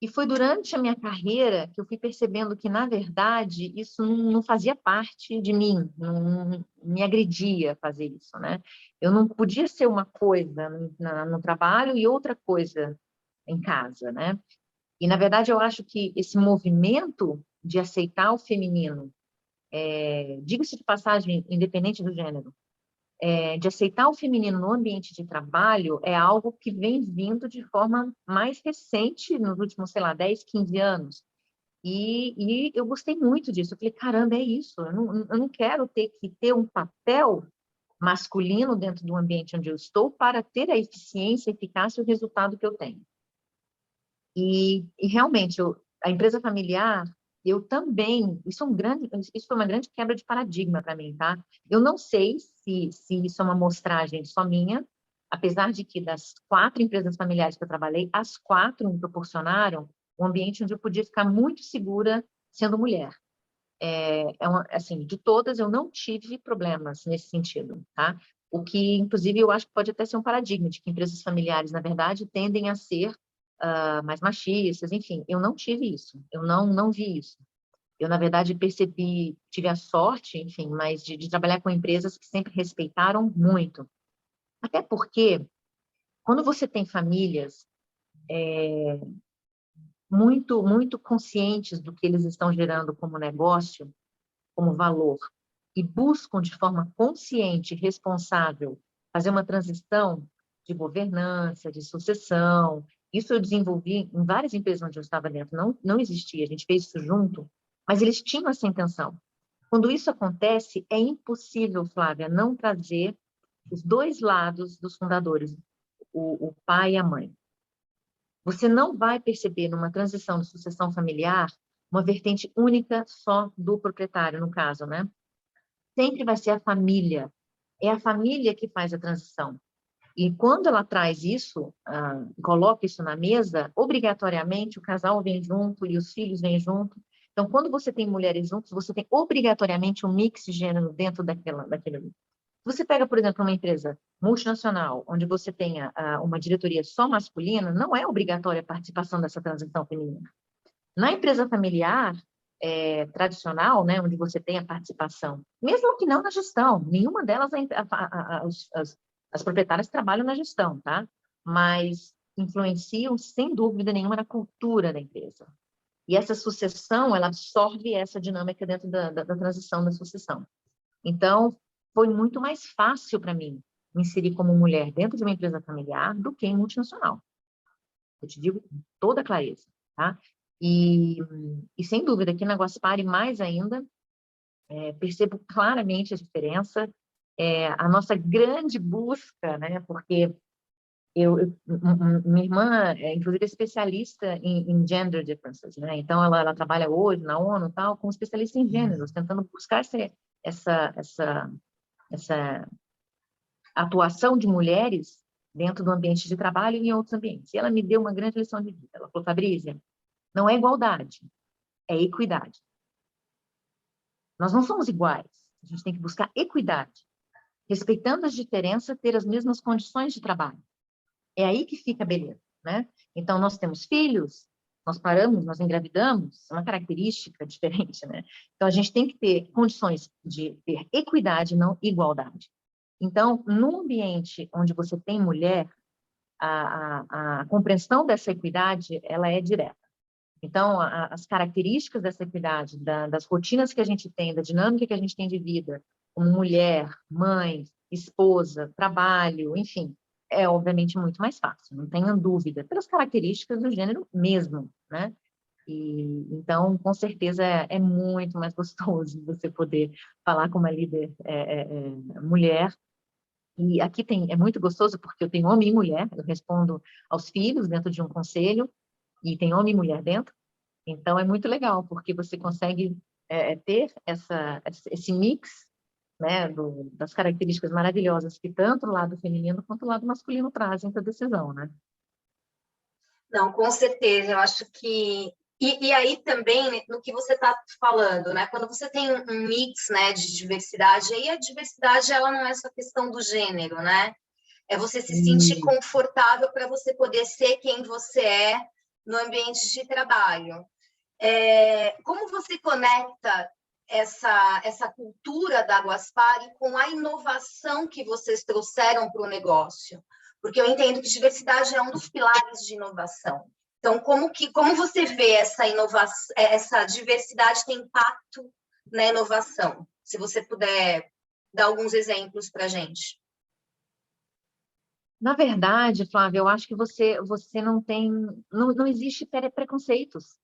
E foi durante a minha carreira que eu fui percebendo que, na verdade, isso não fazia parte de mim, não me agredia fazer isso, né? Eu não podia ser uma coisa no trabalho e outra coisa em casa, né? E, na verdade, eu acho que esse movimento de aceitar o feminino, diga-se de passagem, independente do gênero, de aceitar o feminino no ambiente de trabalho é algo que vem vindo de forma mais recente, nos últimos, sei lá, 10, 15 anos. E eu gostei muito disso. Eu falei, caramba, é isso. Eu não quero ter que ter um papel masculino dentro do ambiente onde eu estou para ter a eficiência, a eficácia e o resultado que eu tenho. E realmente, a empresa familiar, eu também, isso foi uma grande quebra de paradigma para mim, tá? Eu não sei se isso é uma amostragem só minha, apesar de que das 4 empresas familiares que eu trabalhei, as 4 me proporcionaram um ambiente onde eu podia ficar muito segura sendo mulher. Assim, de todas, eu não tive problemas nesse sentido, tá? O que, inclusive, eu acho que pode até ser um paradigma de que empresas familiares, na verdade, tendem a ser mais machistas, enfim. Eu não tive isso, eu não vi isso. Eu, na verdade, tive a sorte, enfim, mas de trabalhar com empresas que sempre respeitaram muito. Até porque, quando você tem famílias muito conscientes do que eles estão gerando como negócio, como valor, e buscam de forma consciente e responsável fazer uma transição de governança, de sucessão. Isso eu desenvolvi em várias empresas onde eu estava dentro. Não existia, a gente fez isso junto, mas eles tinham essa intenção. Quando isso acontece, é impossível, Flávia, não trazer os 2 lados dos fundadores, o pai e a mãe. Você não vai perceber numa transição de sucessão familiar uma vertente única só do proprietário, no caso, né? Sempre vai ser a família. É a família que faz a transição. E quando ela traz isso, coloca isso na mesa, obrigatoriamente o casal vem junto e os filhos vêm junto. Então, quando você tem mulheres juntos, você tem obrigatoriamente um mix de gênero dentro daquele. Você pega, por exemplo, uma empresa multinacional, onde você tenha uma diretoria só masculina, não é obrigatória a participação dessa transição feminina. Na empresa familiar tradicional, né, onde você tem a participação, mesmo que não na gestão, nenhuma delas, as proprietárias trabalham na gestão, tá? Mas influenciam, sem dúvida nenhuma, na cultura da empresa. E essa sucessão, ela absorve essa dinâmica dentro da transição da sucessão. Então, foi muito mais fácil para mim me inserir como mulher dentro de uma empresa familiar do que em multinacional. Eu te digo com toda clareza, tá? E sem dúvida, aqui na Guaspari, mais ainda, percebo claramente a diferença. A nossa grande busca, né? Porque minha irmã, inclusive, é especialista em gender differences, né? Então, ela trabalha hoje na ONU, tal, como especialista em gêneros, tentando buscar essa atuação de mulheres dentro do ambiente de trabalho e em outros ambientes. E ela me deu uma grande lição de vida. Ela falou, Fabrícia, não é igualdade, é equidade. Nós não somos iguais, a gente tem que buscar equidade, respeitando as diferenças, ter as mesmas condições de trabalho. É aí que fica a beleza, né? Então, nós temos filhos, nós paramos, nós engravidamos, é uma característica diferente, né? Então, a gente tem que ter condições de ter equidade, não igualdade. Então, no ambiente onde você tem mulher, a compreensão dessa equidade, ela é direta. Então, as características dessa equidade, das rotinas que a gente tem, da dinâmica que a gente tem de vida, como mulher, mãe, esposa, trabalho, enfim, é obviamente muito mais fácil, não tenha dúvida, pelas características do gênero mesmo, né? E, então, com certeza, é muito mais gostoso você poder falar com uma líder mulher. E aqui é muito gostoso porque eu tenho homem e mulher, eu respondo aos filhos dentro de um conselho, e tem homem e mulher dentro. Então, é muito legal, porque você consegue ter esse mix, né, das características maravilhosas que tanto o lado feminino quanto o lado masculino trazem para a decisão, né? Não, com certeza. Eu acho que... E aí também, no que você está falando, né? Quando você tem um mix, né, de diversidade, aí a diversidade ela não é só questão do gênero, né? É você se sentir confortável para você poder ser quem você é no ambiente de trabalho. Como você conecta essa cultura da Guaspari com a inovação que vocês trouxeram para o negócio? Porque eu entendo que diversidade é um dos pilares de inovação. Então, como você vê essa diversidade tem impacto na inovação? Se você puder dar alguns exemplos para a gente. Na verdade, Flávia, eu acho que você não tem, não existe preconceitos.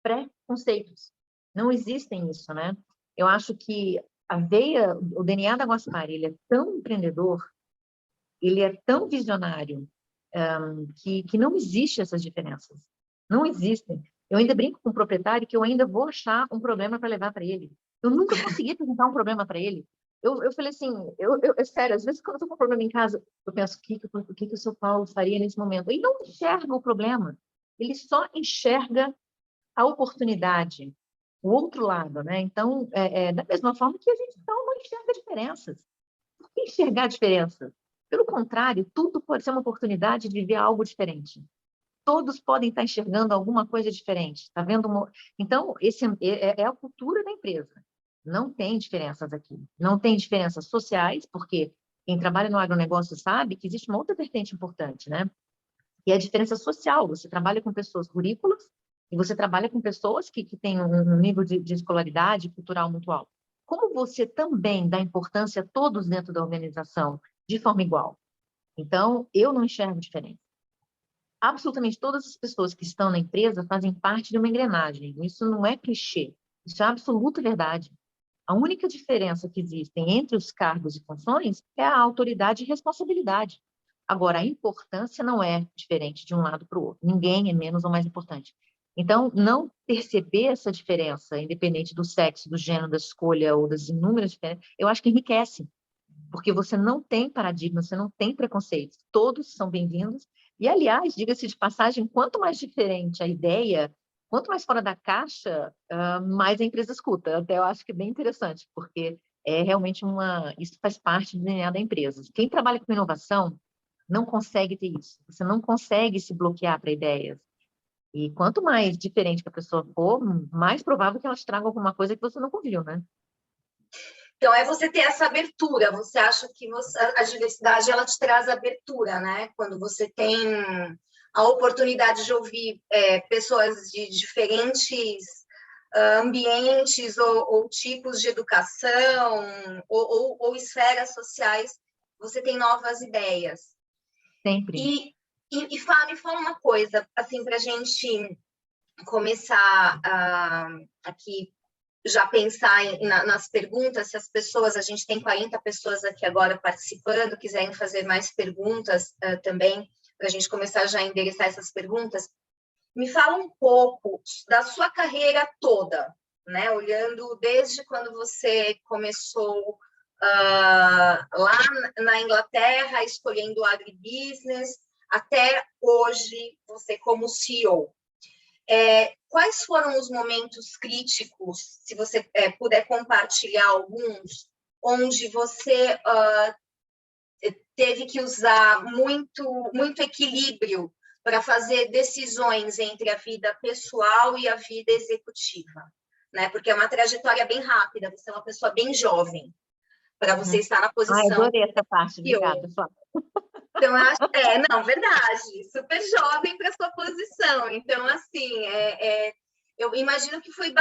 Preconceitos. Não existem isso, né? Eu acho que o DNA da Guaspari, ele é tão empreendedor, ele é tão visionário, que não existe essas diferenças. Não existem. Eu ainda brinco com o proprietário que eu ainda vou achar um problema para levar para ele. Eu nunca consegui perguntar um problema para ele. Eu falei assim, sério, às vezes quando eu estou com um problema em casa, eu penso, o que o seu Paulo faria nesse momento? Ele não enxerga o problema. Ele só enxerga a oportunidade, o outro lado, né? Então, da mesma forma que a gente não enxerga diferenças. Por que enxergar diferenças? Pelo contrário, tudo pode ser uma oportunidade de ver algo diferente. Todos podem estar enxergando alguma coisa diferente. Tá vendo? Então, esse é a cultura da empresa. Não tem diferenças aqui. Não tem diferenças sociais, porque quem trabalha no agronegócio sabe que existe uma outra vertente importante, né? E é a diferença social. Você trabalha com pessoas rurícolas e você trabalha com pessoas que têm um nível de escolaridade cultural muito alto. Como você também dá importância a todos dentro da organização de forma igual? Então, eu não enxergo diferença. Absolutamente todas as pessoas que estão na empresa fazem parte de uma engrenagem. Isso não é clichê. Isso é absoluta verdade. A única diferença que existe entre os cargos e funções é a autoridade e responsabilidade. Agora, a importância não é diferente de um lado para o outro. Ninguém é menos ou mais importante. Então, não perceber essa diferença, independente do sexo, do gênero, da escolha ou das inúmeras diferenças, eu acho que enriquece, porque você não tem paradigma, você não tem preconceito. Todos são bem-vindos. E, aliás, diga-se de passagem, quanto mais diferente a ideia, quanto mais fora da caixa, mais a empresa escuta. Até eu acho que é bem interessante, porque é realmente isso faz parte do DNA da empresa. Quem trabalha com inovação não consegue ter isso. Você não consegue se bloquear para ideias. E quanto mais diferente que a pessoa for, mais provável que ela te traga alguma coisa que você nunca viu, né? Então, é você ter essa abertura. Você acha que a diversidade ela te traz abertura, né? Quando você tem a oportunidade de ouvir pessoas de diferentes ambientes ou tipos de educação ou esferas sociais, você tem novas ideias. Sempre. Me fala uma coisa, assim, para a gente começar aqui já pensar nas perguntas, se as pessoas, a gente tem 40 pessoas aqui agora participando, quiserem fazer mais perguntas também, para a gente começar já a endereçar essas perguntas, me fala um pouco da sua carreira toda, né? Olhando desde quando você começou lá na Inglaterra, escolhendo o agribusiness, até hoje, você como CEO. Quais foram os momentos críticos, se você puder compartilhar alguns, onde você teve que usar muito equilíbrio para fazer decisões entre a vida pessoal e a vida executiva, né? Porque é uma trajetória bem rápida, você é uma pessoa bem jovem, para você estar na posição... adorei essa parte, obrigada, Flávia. Então, não, verdade, super jovem para sua posição. Então, assim, eu imagino que foi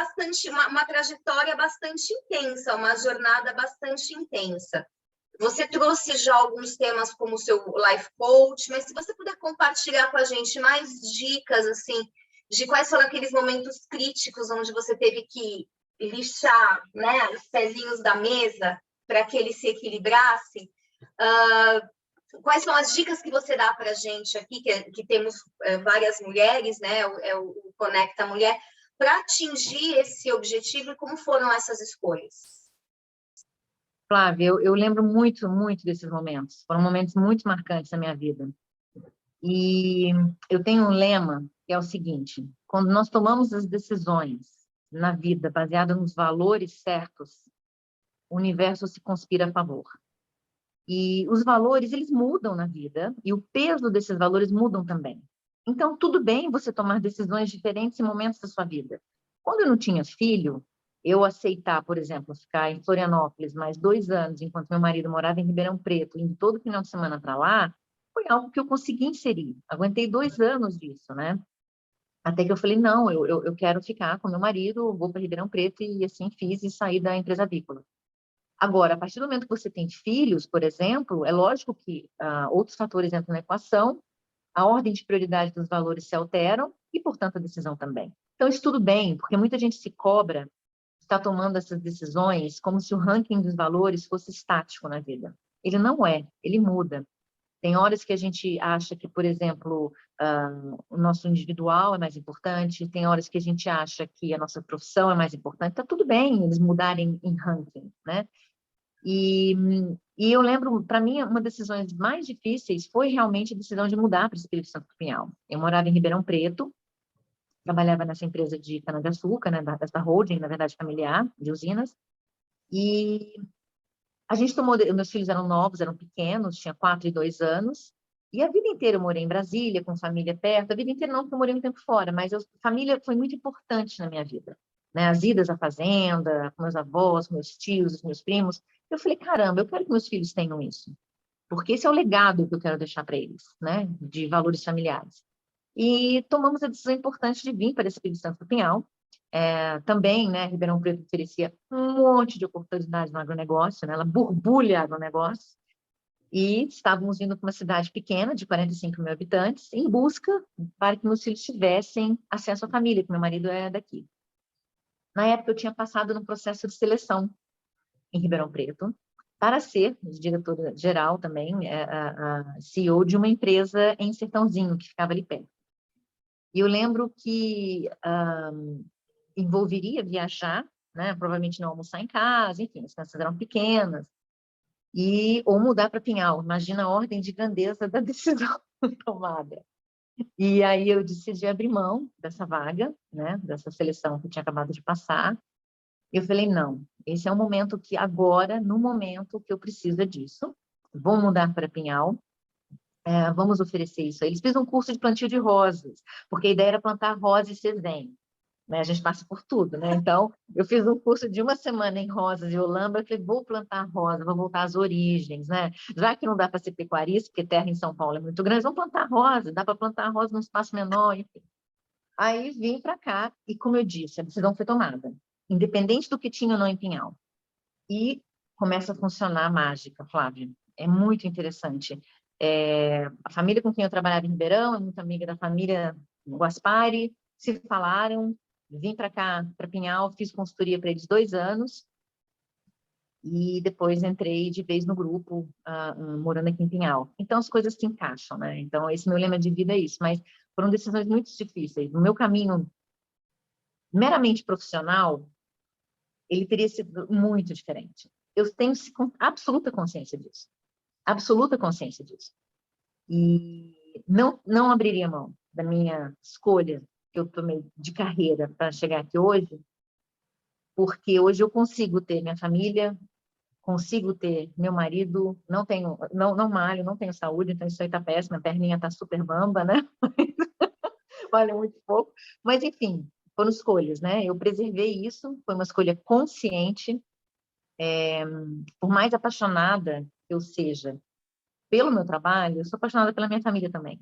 uma trajetória bastante intensa, uma jornada bastante intensa. Você trouxe já alguns temas como o seu life coach, mas se você puder compartilhar com a gente mais dicas, assim, de quais foram aqueles momentos críticos onde você teve que lixar, né, os pezinhos da mesa para que ele se equilibrasse. Quais são as dicas que você dá para a gente aqui, que temos várias mulheres, né? O Conecta Mulher, para atingir esse objetivo e como foram essas escolhas? Flávia, eu lembro muito, muito desses momentos. Foram momentos muito marcantes na minha vida. E eu tenho um lema que é o seguinte: quando nós tomamos as decisões na vida baseadas nos valores certos, o universo se conspira a favor. E os valores, eles mudam na vida, e o peso desses valores mudam também. Então, tudo bem você tomar decisões diferentes em momentos da sua vida. Quando eu não tinha filho, eu aceitar, por exemplo, ficar em Florianópolis mais 2 anos, enquanto meu marido morava em Ribeirão Preto, indo todo final de semana para lá, foi algo que eu consegui inserir. Aguentei 2 anos disso, né? Até que eu falei, não, eu quero ficar com meu marido, vou para Ribeirão Preto, e assim fiz e saí da empresa avícola. Agora, a partir do momento que você tem filhos, por exemplo, é lógico que outros fatores entram na equação, a ordem de prioridade dos valores se alteram e, portanto, a decisão também. Então, isso tudo bem, porque muita gente se cobra, está tomando essas decisões como se o ranking dos valores fosse estático na vida. Ele não é, ele muda. Tem horas que a gente acha que, por exemplo, o nosso individual é mais importante, tem horas que a gente acha que a nossa profissão é mais importante. Está tudo bem eles mudarem em ranking, né? E, e eu lembro, para mim, uma das decisões mais difíceis foi realmente a decisão de mudar para o Espírito Santo do Pinhal. Eu morava em Ribeirão Preto, trabalhava nessa empresa de cana-de-açúcar, né, dessa holding, na verdade, familiar, de usinas, e a gente tomou, meus filhos eram novos, eram pequenos, tinha 4 e 2 anos, e a vida inteira eu morei em Brasília, com família perto, a vida inteira não, porque eu morei um tempo fora, mas a família foi muito importante na minha vida, né? As idas à fazenda, com meus avós, com meus tios, os meus primos. Eu falei, caramba, eu quero que meus filhos tenham isso, porque esse é o legado que eu quero deixar para eles, né? De valores familiares. E tomamos a decisão importante de vir para esse Espírito Santo do Pinhal. Também, né, Ribeirão Preto oferecia um monte de oportunidades no agronegócio, né? Ela borbulha agronegócio. E estávamos vindo para uma cidade pequena, de 45 mil habitantes, em busca para que meus filhos tivessem acesso à família, que meu marido é daqui. Na época, eu tinha passado no processo de seleção em Ribeirão Preto, para ser diretora-geral também, a CEO de uma empresa em Sertãozinho, que ficava ali perto. E eu lembro que envolveria viajar, né? Provavelmente não almoçar em casa, enfim, as crianças eram pequenas, ou mudar para Pinhal. Imagina a ordem de grandeza da decisão tomada. E aí eu decidi abrir mão dessa vaga, né? Dessa seleção que eu tinha acabado de passar. E eu falei, não, esse é o momento que agora, no momento que eu preciso disso, vou mudar para Pinhal, vamos oferecer isso. Eles fizeram um curso de plantio de rosas, porque a ideia era plantar rosa e sesém, né? A gente passa por tudo, né? Então, eu fiz um curso de uma semana em rosas e olambra, eu falei, vou plantar rosa, vou voltar às origens, né? Já que não dá para ser pecuarista, porque terra em São Paulo é muito grande, vamos plantar rosa, dá para plantar rosa num espaço menor, enfim. Aí vim para cá e, como eu disse, a decisão foi tomada, independente do que tinha ou não em Pinhal. E começa a funcionar a mágica, Flávia. É muito interessante. A família com quem eu trabalhava em Ribeirão é muito amiga da família Guaspari, se falaram, vim para cá, para Pinhal, fiz consultoria para eles 2 anos, e depois entrei de vez no grupo, morando aqui em Pinhal. Então, as coisas se encaixam, né? Então, esse meu lema de vida é isso, mas foram decisões muito difíceis. No meu caminho meramente profissional, ele teria sido muito diferente. Eu tenho absoluta consciência disso. Absoluta consciência disso. E não abriria mão da minha escolha que eu tomei de carreira para chegar aqui hoje, porque hoje eu consigo ter minha família, consigo ter meu marido, não malho, não tenho saúde, então isso aí tá péssimo, a perninha tá super bamba, né? Vale muito pouco. Mas, enfim, foram escolhas, né? Eu preservei isso, foi uma escolha consciente. Por mais apaixonada que eu seja pelo meu trabalho, eu sou apaixonada pela minha família também.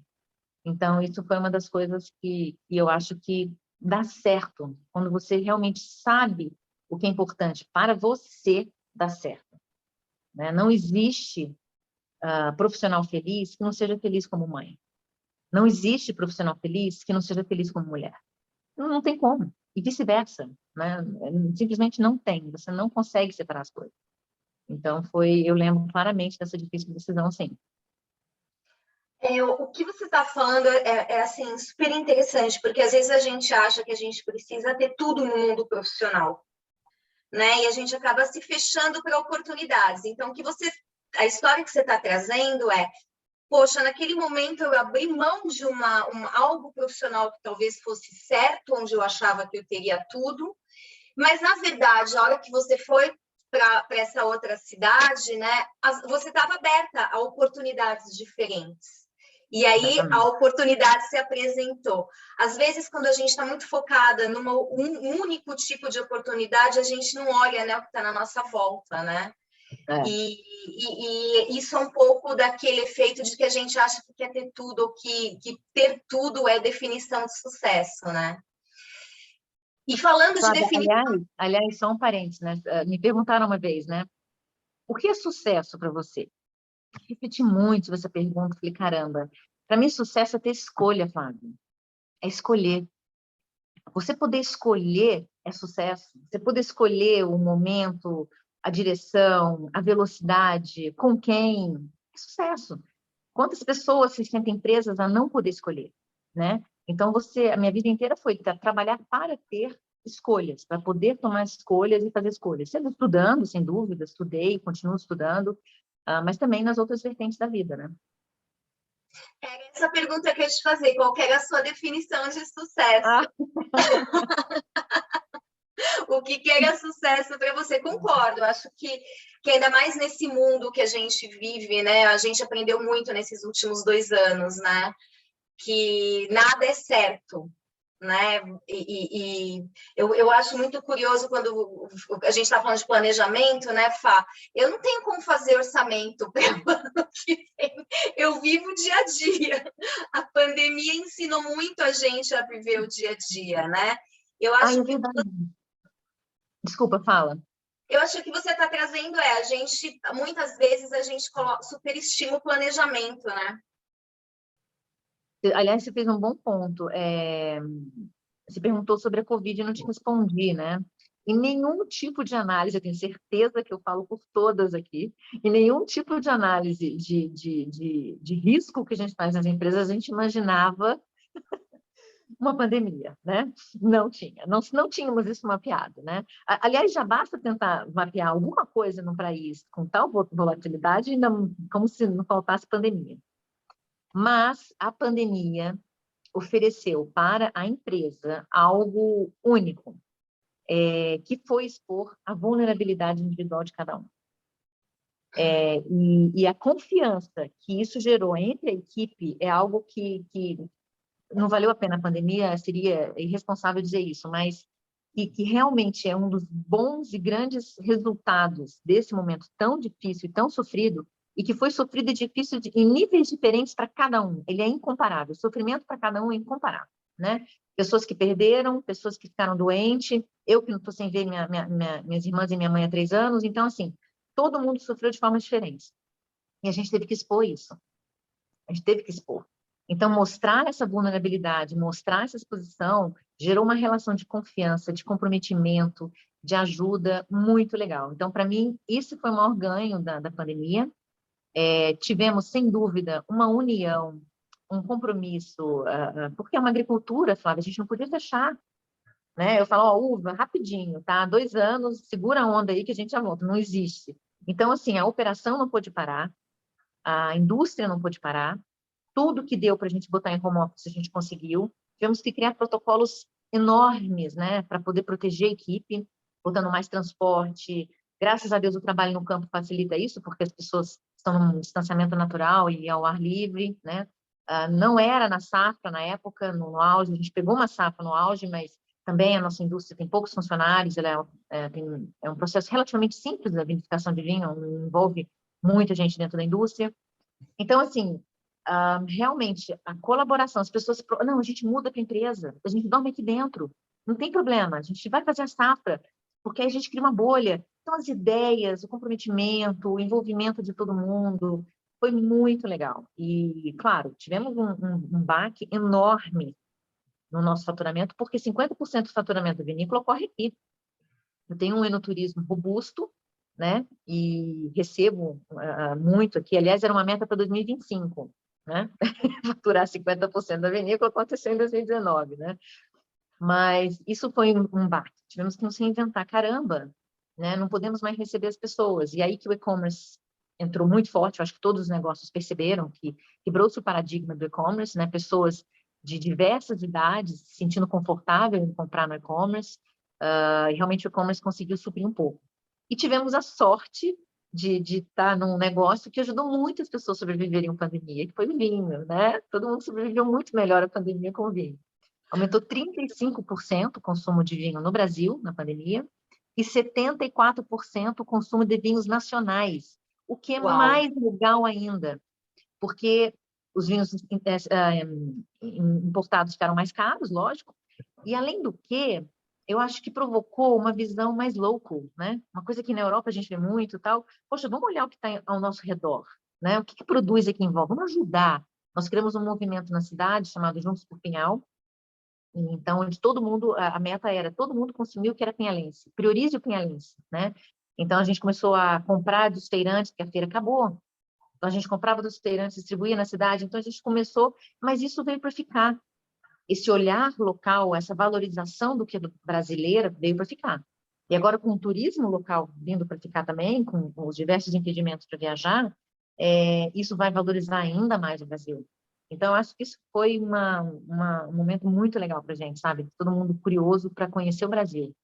Então, isso foi uma das coisas que eu acho que dá certo, quando você realmente sabe o que é importante para você dar certo, né? Não existe profissional feliz que não seja feliz como mãe. Não existe profissional feliz que não seja feliz como mulher. Não tem como. E vice-versa, né? Simplesmente não tem. Você não consegue separar as coisas. Então, eu lembro claramente dessa difícil decisão, sim. O que você está falando assim, super interessante, porque às vezes a gente acha que a gente precisa ter tudo no mundo profissional, né? E a gente acaba se fechando para oportunidades. Então, a história que você está trazendo poxa, naquele momento eu abri mão de algo profissional que talvez fosse certo, onde eu achava que eu teria tudo, mas na verdade, a hora que você foi para essa outra cidade, né, você estava aberta a oportunidades diferentes. E aí a oportunidade se apresentou. Às vezes, quando a gente está muito focada num único tipo de oportunidade, a gente não olha, né, o que está na nossa volta, né? E isso é um pouco daquele efeito de que a gente acha que quer ter tudo, ou que ter tudo é definição de sucesso, né? E falando de definição... Aliás, só um parênteses, né? Me perguntaram uma vez, né? O que é sucesso para você? Repeti muito essa pergunta, falei, caramba, para mim sucesso é ter escolha, Flávio. É escolher. Você poder escolher é sucesso. Você poder escolher o momento, a direção, a velocidade, com quem, é sucesso. Quantas pessoas se sentem presas a não poder escolher, né? Então, a minha vida inteira foi trabalhar para ter escolhas, para poder tomar escolhas e fazer escolhas. Sempre estudando, sem dúvida, estudei, continuo estudando, mas também nas outras vertentes da vida, né? Era essa pergunta que eu ia te fazer, qual que era a sua definição de sucesso? O que era sucesso para você? Concordo, acho que ainda mais nesse mundo que a gente vive, né? A gente aprendeu muito nesses últimos 2 anos, né? Que nada é certo, né? Eu acho muito curioso quando a gente está falando de planejamento, né, Fá? Eu não tenho como fazer orçamento para o ano que vem. Eu vivo o dia a dia. A pandemia ensinou muito a gente a viver o dia a dia, né? Eu acho É que verdade. Desculpa, fala. eu acho que você está trazendo a gente, muitas vezes a gente superestima o planejamento, né? Aliás, você fez um bom ponto. Você perguntou sobre a Covid e não te respondi, né? Em nenhum tipo de análise, eu tenho certeza que eu falo por todas aqui, em nenhum tipo de análise de risco que a gente faz nas empresas, a gente imaginava uma pandemia, né? Não tinha, não tínhamos isso mapeado, né? Aliás, já basta tentar mapear alguma coisa no país com tal volatilidade, como se não faltasse pandemia. Mas a pandemia ofereceu para a empresa algo único, que foi expor a vulnerabilidade individual de cada um. E a confiança que isso gerou entre a equipe é algo que não valeu a pena a pandemia, seria irresponsável dizer isso, mas que realmente é um dos bons e grandes resultados desse momento tão difícil e tão sofrido, e que foi sofrido e difícil em níveis diferentes para cada um. Ele é incomparável. O sofrimento para cada um é incomparável, né? Pessoas que perderam, pessoas que ficaram doentes, eu que não estou sem ver minhas irmãs e minha mãe há 3 anos. Então, assim, todo mundo sofreu de formas diferentes. E a gente teve que expor isso. A gente teve que expor. Então, mostrar essa vulnerabilidade, mostrar essa exposição, gerou uma relação de confiança, de comprometimento, de ajuda muito legal. Então, para mim, isso foi o maior ganho da pandemia. Tivemos, sem dúvida, uma união, um compromisso, porque é uma agricultura, Flávia, a gente não podia deixar, né? Eu falo, ó, uva, rapidinho, tá? 2 anos, segura a onda aí que a gente já volta. Não existe. Então, assim, a operação não pôde parar, a indústria não pôde parar, tudo que deu para a gente botar em home office a gente conseguiu. Tivemos que criar protocolos enormes, né, para poder proteger a equipe, botando mais transporte. Graças a Deus o trabalho no campo facilita isso, porque as pessoas estão num distanciamento natural e ao ar livre, né? Não era na safra na época, no auge, a gente pegou uma safra no auge, mas também a nossa indústria tem poucos funcionários, ela é um processo relativamente simples a vinificação de vinho, não envolve muita gente dentro da indústria. Então, assim, realmente, a colaboração, as pessoas... Não, a gente muda para a empresa, a gente dorme aqui dentro, não tem problema, a gente vai fazer a safra, porque aí a gente cria uma bolha. Então, as ideias, o comprometimento, o envolvimento de todo mundo, foi muito legal. E, claro, tivemos um baque enorme no nosso faturamento, porque 50% do faturamento vinícola ocorre aqui. Eu tenho um enoturismo robusto, né? E recebo muito aqui. Aliás, era uma meta para 2025, né? Faturar 50% da vinícola, aconteceu em 2019, né? Mas isso foi um baque. Tivemos que nos reinventar. Caramba, né? Não podemos mais receber as pessoas. E aí que o e-commerce entrou muito forte. Eu acho que todos os negócios perceberam que quebrou-se o paradigma do e-commerce, né? Pessoas de diversas idades se sentindo confortável em comprar no e-commerce. E realmente o e-commerce conseguiu suprir um pouco. E tivemos a sorte de estar num negócio que ajudou muitas pessoas a sobreviverem à pandemia, que foi o vinho, né? Todo mundo sobreviveu muito melhor à pandemia com o vinho. Aumentou 35% o consumo de vinho no Brasil, na pandemia, e 74% o consumo de vinhos nacionais, o que é Uau. mais legal ainda, porque os vinhos importados ficaram mais caros, lógico, e além do que, eu acho que provocou uma visão mais local, né? Uma coisa que na Europa a gente vê muito e tal. Poxa, vamos olhar o que está ao nosso redor, né? O que produz aqui em volta? Vamos ajudar. Nós criamos um movimento na cidade chamado Juntos por Pinhal. Então, onde todo mundo, a meta era todo mundo consumir o que era pinhalense. Priorize o pinhalense, né? Então, a gente começou a comprar dos feirantes, porque a feira acabou. Então, a gente comprava dos feirantes, distribuía na cidade. Então, a gente começou, mas isso veio para ficar. Esse olhar local, essa valorização do que é brasileira veio para ficar. E agora, com o turismo local vindo para ficar também, com os diversos impedimentos para viajar, isso vai valorizar ainda mais o Brasil. Então, acho que isso foi um momento muito legal para a gente, sabe? Todo mundo curioso para conhecer o Brasil.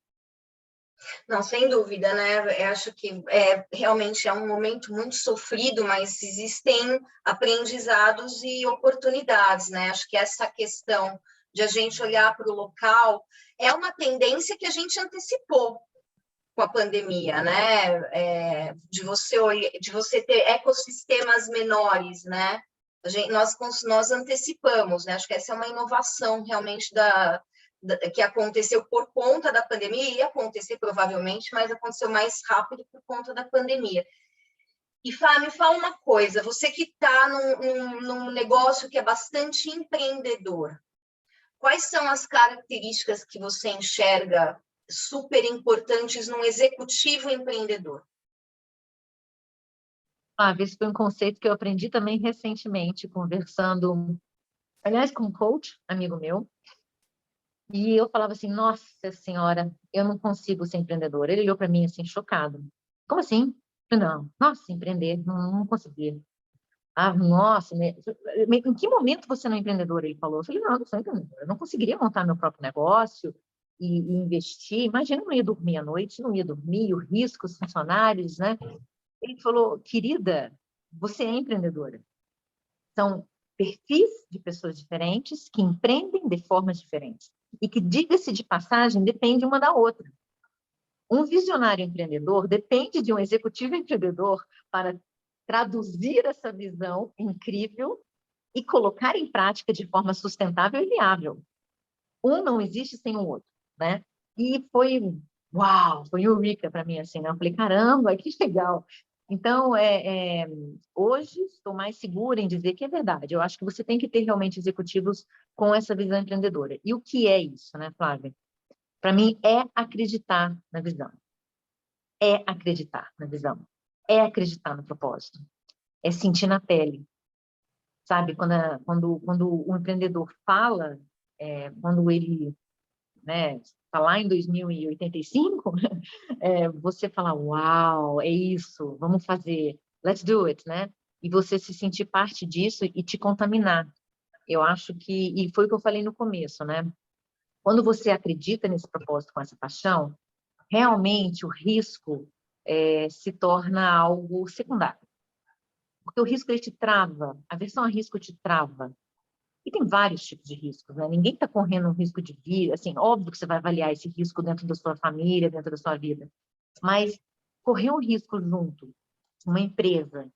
Não, sem dúvida, né? Eu acho que realmente é um momento muito sofrido, mas existem aprendizados e oportunidades, né? Acho que essa questão de a gente olhar para o local é uma tendência que a gente antecipou com a pandemia, né? De você ter ecossistemas menores, né? Nós antecipamos, né? Acho que essa é uma inovação realmente que aconteceu por conta da pandemia, ia acontecer provavelmente, mas aconteceu mais rápido por conta da pandemia. E, Fá, me fala uma coisa, você que está num negócio que é bastante empreendedor, quais são as características que você enxerga super importantes num executivo empreendedor? Esse foi um conceito que eu aprendi também recentemente, conversando, aliás, com um coach, amigo meu, e eu falava assim, nossa senhora, eu não consigo ser empreendedora. Ele olhou para mim assim, chocado. Como assim? Não, nossa, empreender, não conseguia. Ah, nossa, em que momento você não é empreendedora? Ele falou. Eu falei, não sou empreendedora. Eu não conseguiria montar meu próprio negócio e investir. Imagina, eu não ia dormir à noite, não ia dormir, o risco, os funcionários, né? Ele falou, querida, você é empreendedora. São perfis de pessoas diferentes que empreendem de formas diferentes e que, diga-se de passagem, depende uma da outra. Um visionário empreendedor depende de um executivo empreendedor para traduzir essa visão incrível e colocar em prática de forma sustentável e viável. Um não existe sem o outro, né? E foi, uau, foi eureka para mim, assim, né? Eu falei, caramba, que legal. Então, hoje estou mais segura em dizer que é verdade. Eu acho que você tem que ter realmente executivos com essa visão empreendedora. E o que é isso, né, Flávia? Para mim, é acreditar na visão. É acreditar na visão. É acreditar no propósito. É sentir na pele. Sabe? Quando o empreendedor fala, quando ele, né, está lá em 2085, você fala, uau, é isso, vamos fazer, let's do it, né? E você se sentir parte disso e te contaminar. Eu acho que, e foi o que eu falei no começo, né? Quando você acredita nesse propósito com essa paixão, realmente o risco se torna algo secundário. Porque o risco, ele te trava, a aversão a risco te trava. E tem vários tipos de riscos, né? Ninguém está correndo um risco de vida, assim, óbvio que você vai avaliar esse risco dentro da sua família, dentro da sua vida, mas correr um risco junto, com uma empresa,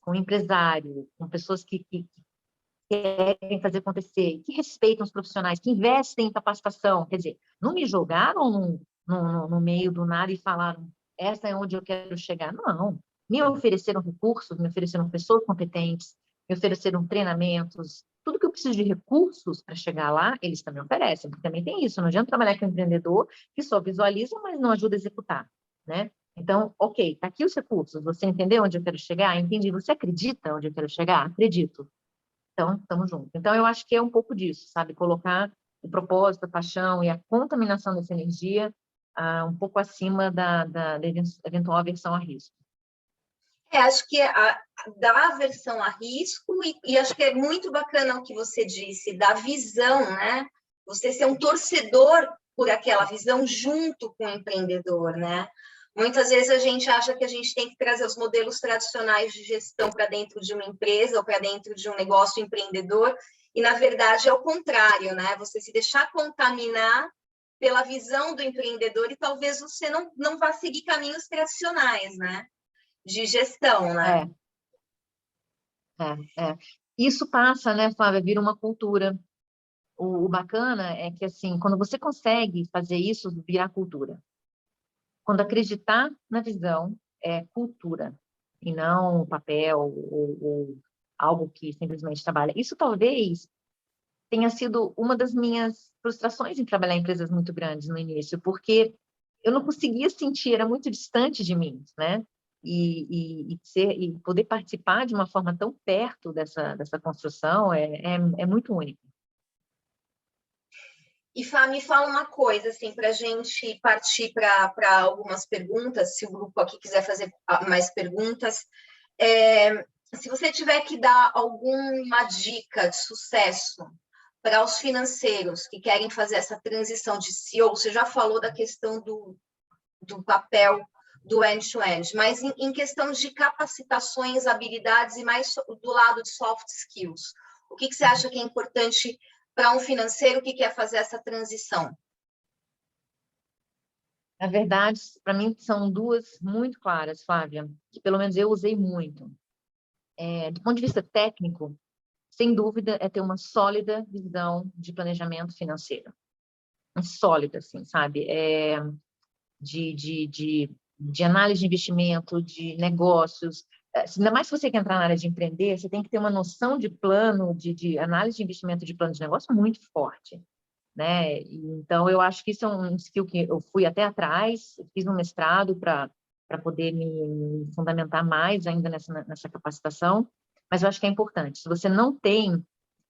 com um empresário, com pessoas que querem fazer acontecer, que respeitam os profissionais, que investem em capacitação, quer dizer, não me jogaram no meio do nada e falaram, essa é onde eu quero chegar. Não, me ofereceram recursos, me ofereceram pessoas competentes, me ofereceram treinamentos, tudo que eu preciso de recursos para chegar lá, eles também oferecem, porque também tem isso, não adianta trabalhar com um empreendedor que só visualiza, mas não ajuda a executar, né? Então, ok, tá aqui os recursos, você entendeu onde eu quero chegar? Entendi, você acredita onde eu quero chegar? Acredito. Então, estamos juntos. Então, eu acho que é um pouco disso, sabe? Colocar o propósito, a paixão e a contaminação dessa energia um pouco acima da eventual aversão a risco. Acho que da aversão a risco, e acho que é muito bacana o que você disse, da visão, né? Você ser um torcedor por aquela visão junto com o empreendedor, né? Muitas vezes a gente acha que a gente tem que trazer os modelos tradicionais de gestão para dentro de uma empresa ou para dentro de um negócio empreendedor, e na verdade é o contrário, né? Você se deixar contaminar pela visão do empreendedor e talvez você não vá seguir caminhos tradicionais, né? De gestão, né? Isso passa, né, Flávia? Vira uma cultura. O bacana é que, assim, quando você consegue fazer isso, virar cultura. Quando acreditar na visão é cultura, e não papel ou algo que simplesmente trabalha. Isso talvez tenha sido uma das minhas frustrações em trabalhar em empresas muito grandes no início, porque eu não conseguia sentir, era muito distante de mim, né? E poder participar de uma forma tão perto dessa construção é muito único. E Fá, me fala uma coisa, assim, para a gente partir para algumas perguntas, se o grupo aqui quiser fazer mais perguntas. Se você tiver que dar alguma dica de sucesso para os financeiros que querem fazer essa transição de CEO, você já falou da questão do papel do end-to-end, mas em questão de capacitações, habilidades e mais do lado de soft skills, o que você acha que é importante para um financeiro que quer fazer essa transição? Na verdade, para mim, são duas muito claras, Flávia, que pelo menos eu usei muito. Do ponto de vista técnico, sem dúvida, é ter uma sólida visão de planejamento financeiro. Sólida, assim, sabe? De análise de investimento, de negócios. Ainda mais se você quer entrar na área de empreender, você tem que ter uma noção de plano, de análise de investimento, de plano de negócio muito forte, né? Então, eu acho que isso é um skill que eu fui até atrás, fiz um mestrado para poder me fundamentar mais ainda nessa capacitação, mas eu acho que é importante. Se você não tem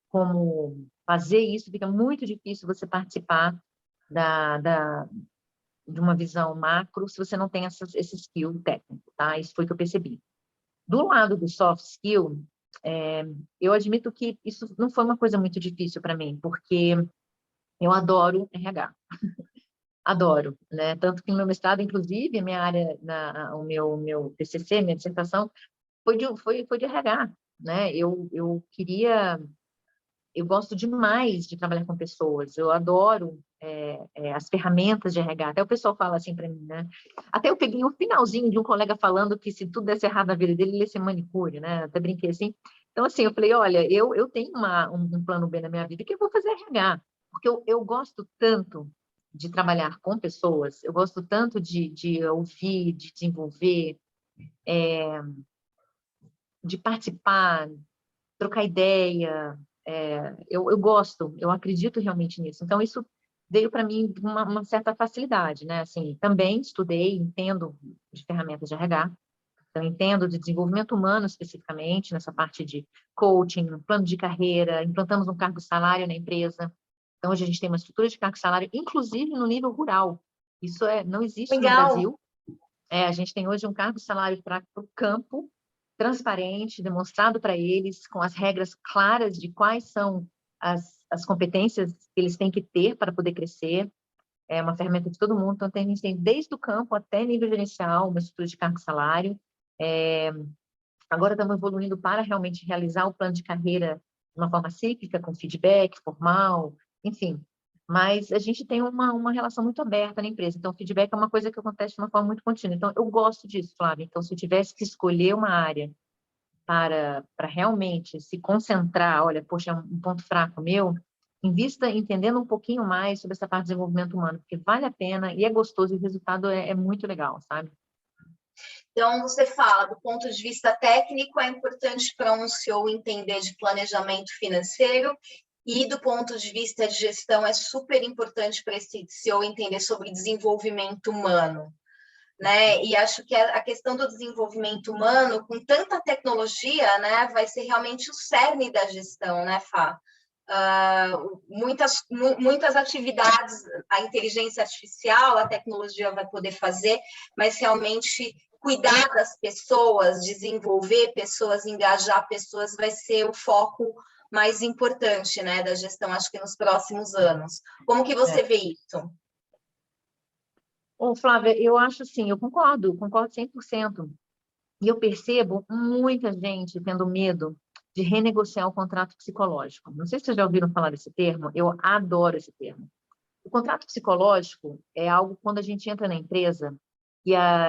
como fazer isso, fica muito difícil você participar de uma visão macro se você não tem esse skill técnico, tá? Isso foi o que eu percebi. Do lado do soft skill, eu admito que isso não foi uma coisa muito difícil para mim, porque eu adoro RH. Adoro, né? Tanto que no meu mestrado, inclusive, a minha área, o meu TCC, minha dissertação, foi de RH, né? Eu gosto demais de trabalhar com pessoas, eu adoro as ferramentas de RH. Até o pessoal fala assim para mim, né? Até eu peguei o finalzinho de um colega falando que se tudo desse errado na vida dele, ele ia ser manicure, né? Até brinquei assim. Então, assim, eu falei, olha, eu tenho um plano B na minha vida que eu vou fazer RH, porque eu gosto tanto de trabalhar com pessoas, eu gosto tanto de ouvir, de desenvolver, de participar, trocar ideia. Eu gosto, eu acredito realmente nisso. Então, isso veio para mim de uma certa facilidade, né? Assim, também estudei, entendo de ferramentas de RH, então entendo de desenvolvimento humano especificamente, nessa parte de coaching, plano de carreira, implantamos um cargo salário na empresa. Então, hoje a gente tem uma estrutura de cargo salário, inclusive no nível rural. Isso não existe no Legal. Brasil. A gente tem hoje um cargo salário para o campo, transparente, demonstrado para eles, com as regras claras de quais são as competências que eles têm que ter para poder crescer. É uma ferramenta de todo mundo, então a gente tem desde o campo até nível gerencial, uma estrutura de cargo salário. Agora estamos evoluindo para realmente realizar o plano de carreira de uma forma cíclica, com feedback formal, enfim. Mas a gente tem uma relação muito aberta na empresa, então o feedback é uma coisa que acontece de uma forma muito contínua. Então, eu gosto disso, Flávia. Então, se eu tivesse que escolher uma área para realmente se concentrar, olha, poxa, é um ponto fraco meu, invista entendendo um pouquinho mais sobre essa parte de desenvolvimento humano, porque vale a pena e é gostoso e o resultado é muito legal, sabe? Então, você fala, do ponto de vista técnico, é importante para um CEO entender de planejamento financeiro e do ponto de vista de gestão, é super importante para esse CEO entender sobre desenvolvimento humano, né? E acho que a questão do desenvolvimento humano, com tanta tecnologia, né, vai ser realmente o cerne da gestão, né, Fá? Muitas atividades, a inteligência artificial, a tecnologia vai poder fazer, mas realmente cuidar das pessoas, desenvolver pessoas, engajar pessoas, vai ser o foco mais importante, né, da gestão, acho que nos próximos anos. Como que você vê isso? Ô, Flávia, eu acho assim, eu concordo 100%. E eu percebo muita gente tendo medo de renegociar o contrato psicológico. Não sei se vocês já ouviram falar desse termo, eu adoro esse termo. O contrato psicológico é algo quando a gente entra na empresa,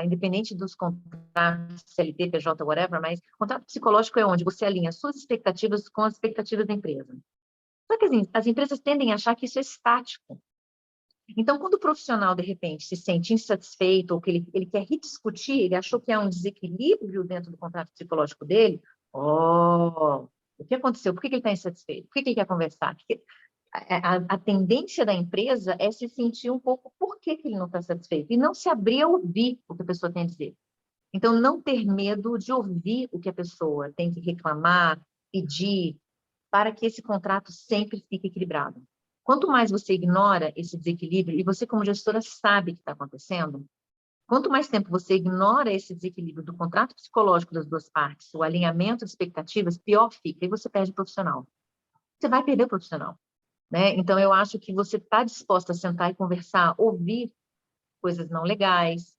independente dos contratos, CLT, PJ, whatever, mas o contrato psicológico é onde você alinha suas expectativas com as expectativas da empresa. Só que assim, as empresas tendem a achar que isso é estático. Então, quando o profissional, de repente, se sente insatisfeito ou que ele quer rediscutir, ele achou que há um desequilíbrio dentro do contrato psicológico dele, o que aconteceu? Por que ele está insatisfeito? Por que ele quer conversar? Porque a tendência da empresa é se sentir um pouco por que ele não está satisfeito e não se abrir a ouvir o que a pessoa tem a dizer. Então, não ter medo de ouvir o que a pessoa tem que reclamar, pedir, para que esse contrato sempre fique equilibrado. Quanto mais você ignora esse desequilíbrio, e você como gestora sabe o que está acontecendo, quanto mais tempo você ignora esse desequilíbrio do contrato psicológico das duas partes, o alinhamento de expectativas, pior fica, e você perde o profissional. Você vai perder o profissional, né? Então, eu acho que você está disposta a sentar e conversar, ouvir coisas não legais,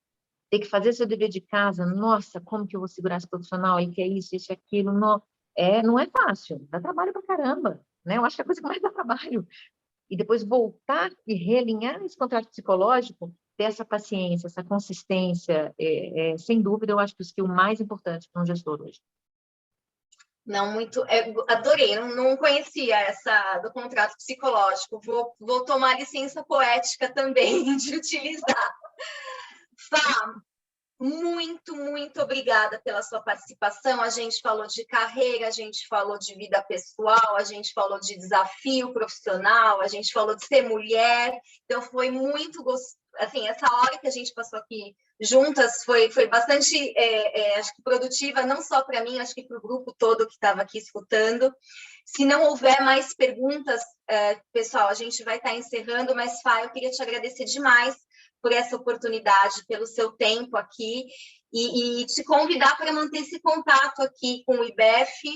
ter que fazer seu dever de casa, nossa, como que eu vou segurar esse profissional? Ele quer isso, aquilo, não é fácil, dá trabalho pra caramba, né? Eu acho que é a coisa que mais dá trabalho. E depois voltar e realinhar esse contrato psicológico, ter essa paciência, essa consistência, sem dúvida, eu acho que o skill mais importante para um gestor hoje. Não, muito. Adorei, não conhecia essa do contrato psicológico. Vou tomar licença poética também de utilizar. Fá, muito obrigada pela sua participação. A gente falou de carreira, a gente falou de vida pessoal, a gente falou de desafio profissional, a gente falou de ser mulher. Então, foi muito gostoso. Assim, essa hora que a gente passou aqui juntas foi bastante, acho que produtiva, não só para mim, acho que para o grupo todo que estava aqui escutando. Se não houver mais perguntas, pessoal, a gente vai estar encerrando, mas, Fá, eu queria te agradecer demais por essa oportunidade, pelo seu tempo aqui, e te convidar para manter esse contato aqui com o IBEF,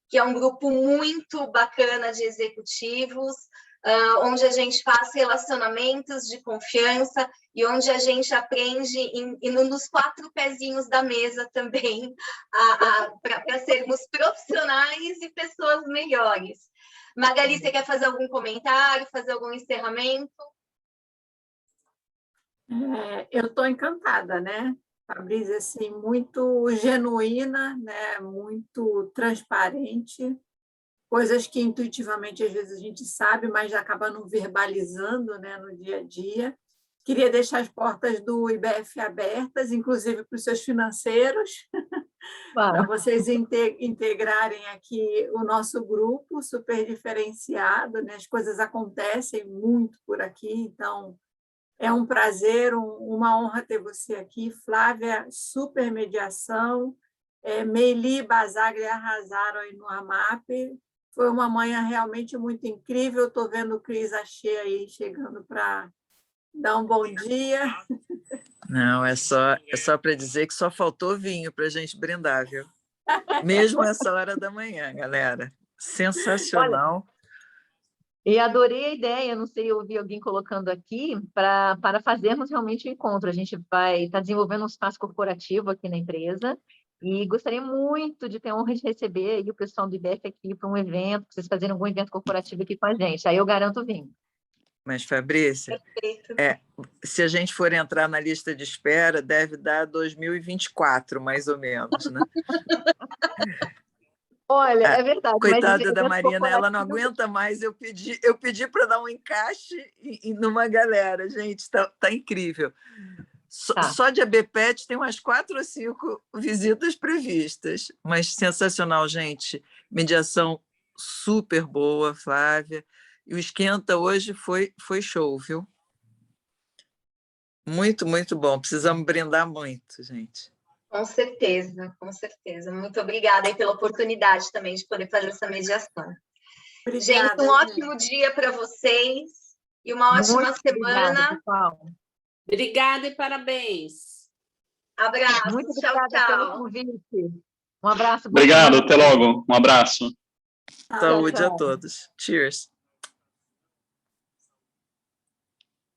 que é um grupo muito bacana de executivos, onde a gente faz relacionamentos de confiança e onde a gente aprende nos 4 pezinhos da mesa também, para sermos profissionais e pessoas melhores. Magali, você quer fazer algum comentário, fazer algum encerramento? Eu estou encantada, né? Fabrícia, assim, muito genuína, né? Muito transparente, coisas que intuitivamente às vezes a gente sabe, mas acaba não verbalizando, né, no dia a dia. Queria deixar as portas do IBEF abertas, inclusive para os seus financeiros, para vocês integrarem aqui o nosso grupo super diferenciado, né? As coisas acontecem muito por aqui, então é um prazer, uma honra ter você aqui. Flávia, super mediação. Meili e Basagre arrasaram aí no AMAP. Foi uma manhã realmente muito incrível. Estou vendo o Cris Achê aí chegando para dar um bom dia. Não, é só para dizer que só faltou vinho para a gente brindar, viu? Mesmo essa hora da manhã, galera. Sensacional. Olha, e adorei a ideia, não sei, eu ouvi alguém colocando aqui, para fazermos realmente o encontro. A gente vai estar desenvolvendo um espaço corporativo aqui na empresa e gostaria muito de ter a honra de receber aí o pessoal do IBEF aqui para um evento, para vocês fazerem algum evento corporativo aqui com a gente. Aí eu garanto vinho. Mas, Fabrícia, se a gente for entrar na lista de espera, deve dar 2024, mais ou menos, né? Olha, é verdade. Coitada da Marina, ela não aguenta mais. Eu pedi para dar um encaixe numa galera. Gente, está incrível. Só de ABPET tem umas 4 ou 5 visitas previstas. Mas sensacional, gente. Mediação super boa, Flávia. E o Esquenta hoje foi show, viu? Muito bom. Precisamos brindar muito, gente. Com certeza, com certeza. Muito obrigada aí pela oportunidade também de poder fazer essa mediação. Obrigada, gente, um ótimo dia para vocês e uma ótima semana. Obrigada e parabéns. Abraço. Muito obrigada pelo convite. Um abraço. Obrigado, até logo. Um abraço. Saúde a todos. Cheers.